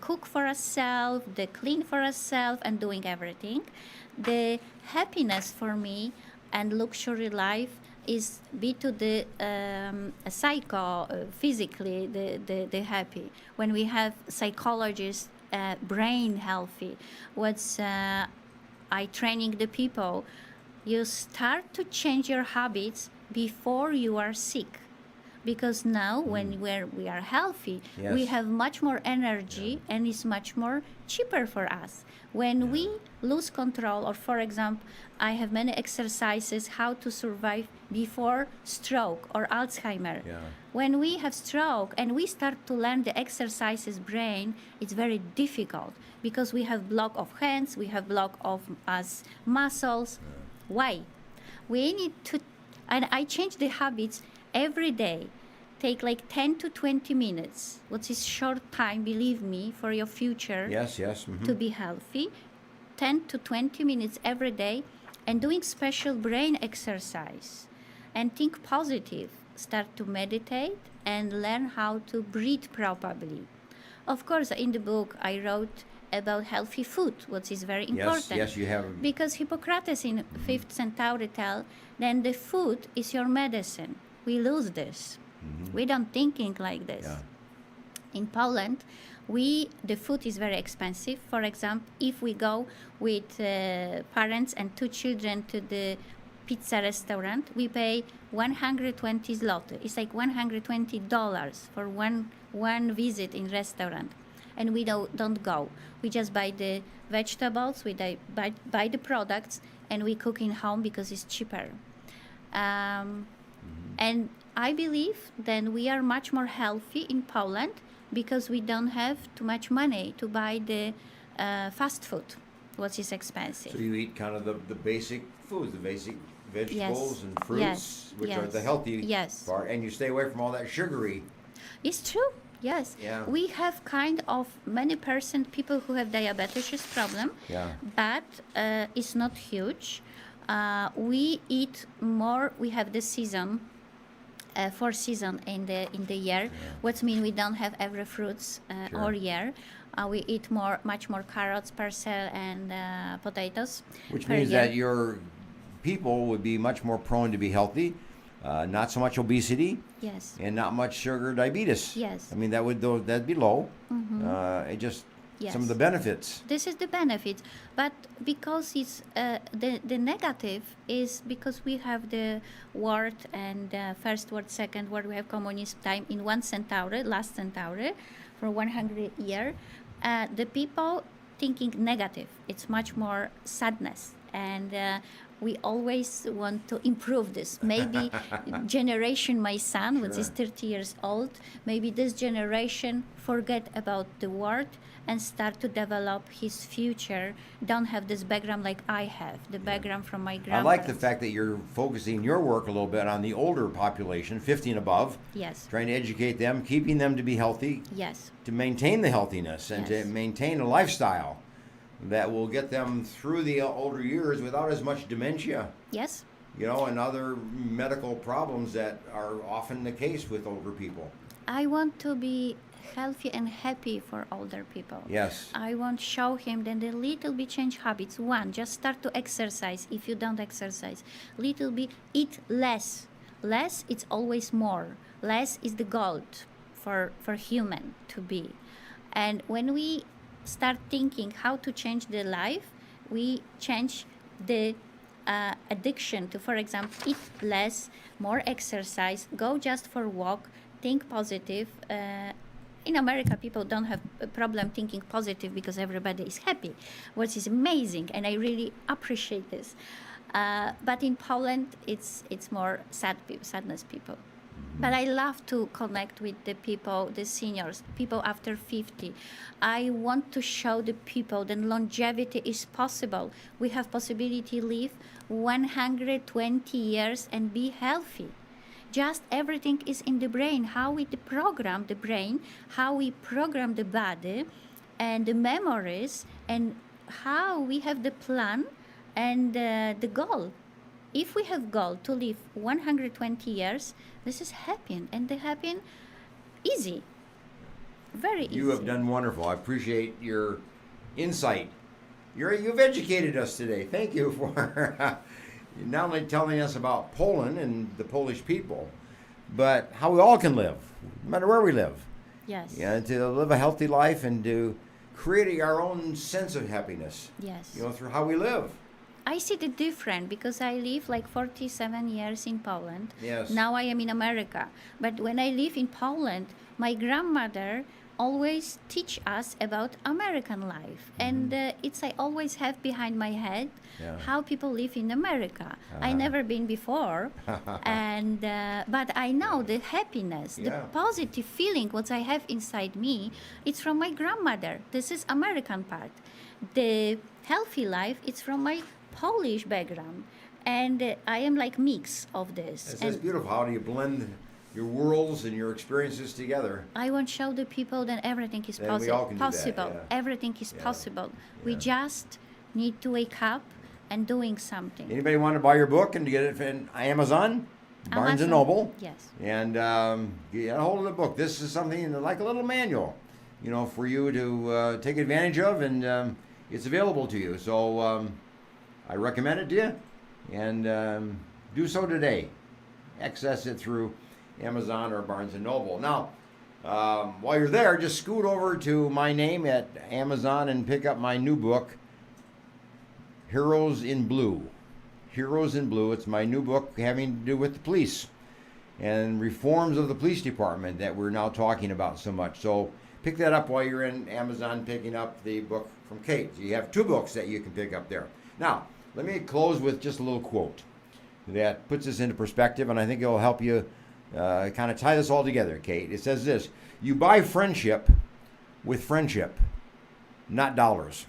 [SPEAKER 2] cook for ourselves, the clean for ourselves, and doing everything. The happiness for me and luxury life is be to the physically the happy when we have psychologists brain healthy. What's I training the people, you start to change your habits before you are sick. because now when we are healthy, we
[SPEAKER 1] Yes.
[SPEAKER 2] have much more energy and it's much more cheaper for us. When we lose control, or for example, I have many exercises how to survive before stroke or Alzheimer.
[SPEAKER 1] Yeah.
[SPEAKER 2] When we have stroke and we start to learn the exercises brain, it's very difficult because we have block of hands, we have block of us muscles. Why? We need to, and I change the habits every day. Take like 10 to 20 minutes, which is short time, believe me, for your future
[SPEAKER 1] Yes, yes. Mhm.
[SPEAKER 2] to be healthy. 10 to 20 minutes every day, and doing special brain exercise and think positive. Start to meditate and learn how to breathe properly. Of course, in the book I wrote about healthy food, which is very important.
[SPEAKER 1] Yes, you have.
[SPEAKER 2] Because Hippocrates in 5th century tell, then the food is your medicine. We lose this. We don't thinking like this.
[SPEAKER 1] Yeah.
[SPEAKER 2] In Poland, the food is very expensive. For example, if we go with parents and 2 children to the pizza restaurant, we pay 120 zloty. It's like $120 for one visit in restaurant, and we don't go. We just buy the vegetables, buy the products, and we cook in home because it's cheaper. And I believe then we are much more healthy in Poland because we don't have too much money to buy the fast food, which is expensive.
[SPEAKER 1] So you eat kind of the basic foods, the basic vegetables and fruits,
[SPEAKER 2] Yes.
[SPEAKER 1] which are the
[SPEAKER 2] Yes.
[SPEAKER 1] healthy
[SPEAKER 2] Yes.
[SPEAKER 1] part, and you stay away from all that sugary.
[SPEAKER 2] It's true. Yes.
[SPEAKER 1] Yeah.
[SPEAKER 2] We have kind of many people who have diabetes problem,
[SPEAKER 1] Yeah.
[SPEAKER 2] but it's not huge. We eat more. We have the season, 4 season in the year, which means we don't have every fruits
[SPEAKER 1] Sure.
[SPEAKER 2] all year. We eat much more carrots, parsley, and potatoes.
[SPEAKER 1] Which
[SPEAKER 2] per
[SPEAKER 1] means
[SPEAKER 2] year.
[SPEAKER 1] that your people would be much more prone to be healthy, not so much obesity,
[SPEAKER 2] Yes.
[SPEAKER 1] and not much sugar diabetes.
[SPEAKER 2] Yes.
[SPEAKER 1] I mean, that'd be low. It just some of the
[SPEAKER 2] Yes.
[SPEAKER 1] benefits.
[SPEAKER 2] This is the benefit, but because it's the negative is because we have the world and first world, second world. We have communist time in last century, for 100 years. The people thinking negative. It's much more sadness, and we always want to improve this. Maybe generation, my son, which is
[SPEAKER 1] Sure.
[SPEAKER 2] 30 years old, maybe this generation forget about the world and start to develop his future, don't have this background like I have, the background from my
[SPEAKER 1] I
[SPEAKER 2] grandparents.
[SPEAKER 1] like the fact that you're focusing your work a little bit on the older population, 50 and above,
[SPEAKER 2] Yes,
[SPEAKER 1] trying to educate them, keeping them to be healthy,
[SPEAKER 2] yes,
[SPEAKER 1] to maintain the healthiness, and
[SPEAKER 2] Yes.
[SPEAKER 1] to maintain a lifestyle that will get them through the older years without as much dementia,
[SPEAKER 2] yes,
[SPEAKER 1] and other medical problems that are often the case with older people.
[SPEAKER 2] I want to be healthy and happy for older people.
[SPEAKER 1] Yes.
[SPEAKER 2] I want to show him that a little bit change habits. One, just start to exercise if you don't exercise. Little bit, eat less. Less, it's always more. Less is the gold for human to be. And when we start thinking how to change the life, we change the addiction to, for example, eat less, more exercise, go just for walk, think positive. In America, people don't have a problem thinking positive because everybody is happy, which is amazing, and I really appreciate this. But in Poland, it's more sadness people. But I love to connect with the people, the seniors, people after 50. I want to show the people that longevity is possible. We have possibility to live 120 years and be healthy. Just everything is in the brain, how we program the brain, how we program the body and the memories, and how we have the plan and the goal. If we have goal to live 120 years, this is happy, and the happy easy, very easy.
[SPEAKER 1] You have done wonderful. I appreciate your insight. You've educated us today. Thank you for not only telling us about Poland and the Polish people, but how we all can live, no matter where we live.
[SPEAKER 2] Yes.
[SPEAKER 1] Yeah, to live a healthy life and to create our own sense of happiness.
[SPEAKER 2] Yes.
[SPEAKER 1] Through how we live.
[SPEAKER 2] I see the difference because I live like 47 years in Poland.
[SPEAKER 1] Yes.
[SPEAKER 2] Now I am in America. But when I live in Poland, my grandmother always teach us about American life. And it's I always have behind my head
[SPEAKER 1] Yeah.
[SPEAKER 2] how people live in America. I never been before. And but I know the happiness, the
[SPEAKER 1] Yeah.
[SPEAKER 2] positive feeling what I have inside me, it's from my grandmother. This is American part. The healthy life, it's from my Polish background. And I am like mix of this.
[SPEAKER 1] It's
[SPEAKER 2] And
[SPEAKER 1] just beautiful. How do you blend your worlds and your experiences together?
[SPEAKER 2] I want to show the people that everything is
[SPEAKER 1] Then we all can do that,
[SPEAKER 2] possible.
[SPEAKER 1] yeah.
[SPEAKER 2] Everything is
[SPEAKER 1] Yeah.
[SPEAKER 2] possible. We
[SPEAKER 1] Yeah.
[SPEAKER 2] just need to wake up and doing something.
[SPEAKER 1] Anybody want to buy your book and get it from Amazon, Barnes and
[SPEAKER 2] Amazon,
[SPEAKER 1] Noble?
[SPEAKER 2] yes.
[SPEAKER 1] And get a hold of the book. This is something like a little manual, for you to take advantage of, and it's available to you. So I recommend it to you, and do so today. Access it through Amazon or Barnes and Noble. Now, while you're there, just scoot over to my name at Amazon and pick up my new book, Heroes in Blue. Heroes in Blue. It's my new book having to do with the police and reforms of the police department that we're now talking about so much. So pick that up while you're in Amazon picking up the book from Kate. So you have two books that you can pick up there. Now, let me close with just a little quote that puts this into perspective, and I think it'll help you kind of tie this all together, Kate. It says this: you buy friendship with friendship, not dollars.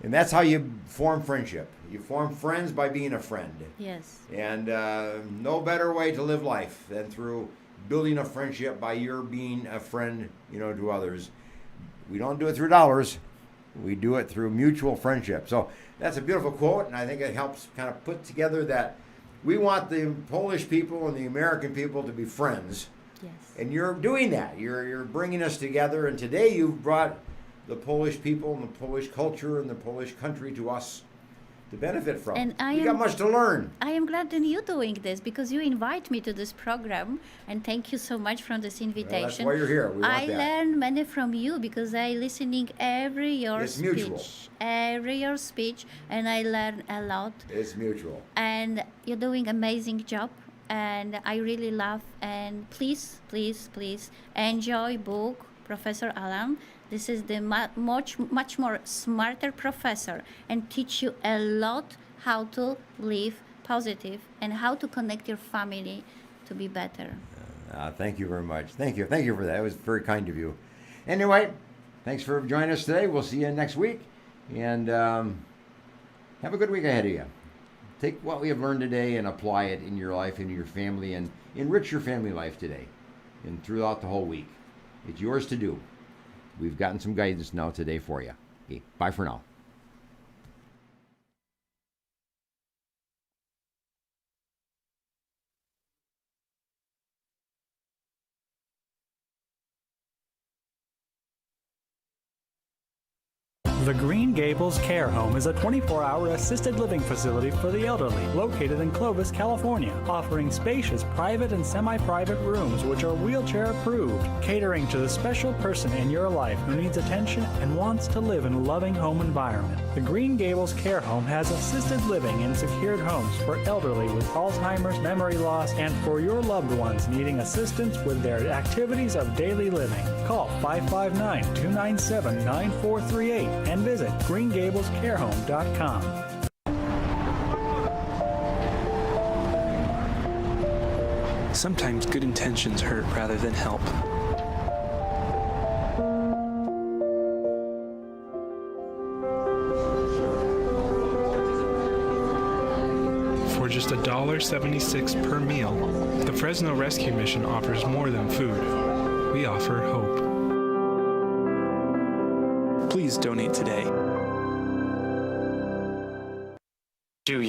[SPEAKER 1] And that's how you form friendship. You form friends by being a friend.
[SPEAKER 2] Yes.
[SPEAKER 1] And no better way to live life than through building a friendship by your being a friend, to others. We don't do it through dollars. We do it through mutual friendship. So that's a beautiful quote, and I think it helps kind of put together that we want the Polish people and the American people to be friends.
[SPEAKER 2] Yes.
[SPEAKER 1] And you're doing that. You're bringing us together, and today you've brought the Polish people and the Polish culture and the Polish country to us to benefit from.
[SPEAKER 2] And
[SPEAKER 1] We got much to learn.
[SPEAKER 2] I am glad that you're doing this because you invite me to this program, and thank you so much for this invitation.
[SPEAKER 1] Well, that's why you're here. We want
[SPEAKER 2] I
[SPEAKER 1] that.
[SPEAKER 2] learn many from you because I listening every your
[SPEAKER 1] It's
[SPEAKER 2] speech,
[SPEAKER 1] mutual.
[SPEAKER 2] and I learn a lot.
[SPEAKER 1] It's mutual.
[SPEAKER 2] And you're doing amazing job, and I really love. And please enjoy book Professor Allan. This is the much more smarter professor and teach you a lot how to live positive and how to connect your family to be better.
[SPEAKER 1] Thank you very much. Thank you for that. It was very kind of you. Anyway, thanks for joining us today. We'll see you next week, and have a good week ahead of you. Take what we have learned today and apply it in your life, in your family, and enrich your family life today and throughout the whole week. It's yours to do. We've gotten some guidance now today for you. Okay, bye for now.
[SPEAKER 4] The Green Gables Care Home is a 24-hour assisted living facility for the elderly located in Clovis, California, offering spacious private and semi-private rooms which are wheelchair approved, catering to the special person in your life who needs attention and wants to live in a loving home environment. The Green Gables Care Home has assisted living in secured homes for elderly with Alzheimer's, memory loss, and for your loved ones needing assistance with their activities of daily living. Call 559-297-9438 and visit greengablescarehome.com.
[SPEAKER 5] Sometimes good intentions hurt rather than help. For just $1.76 per meal, the Fresno Rescue Mission offers more than food. We offer hope. Please donate today. Do you?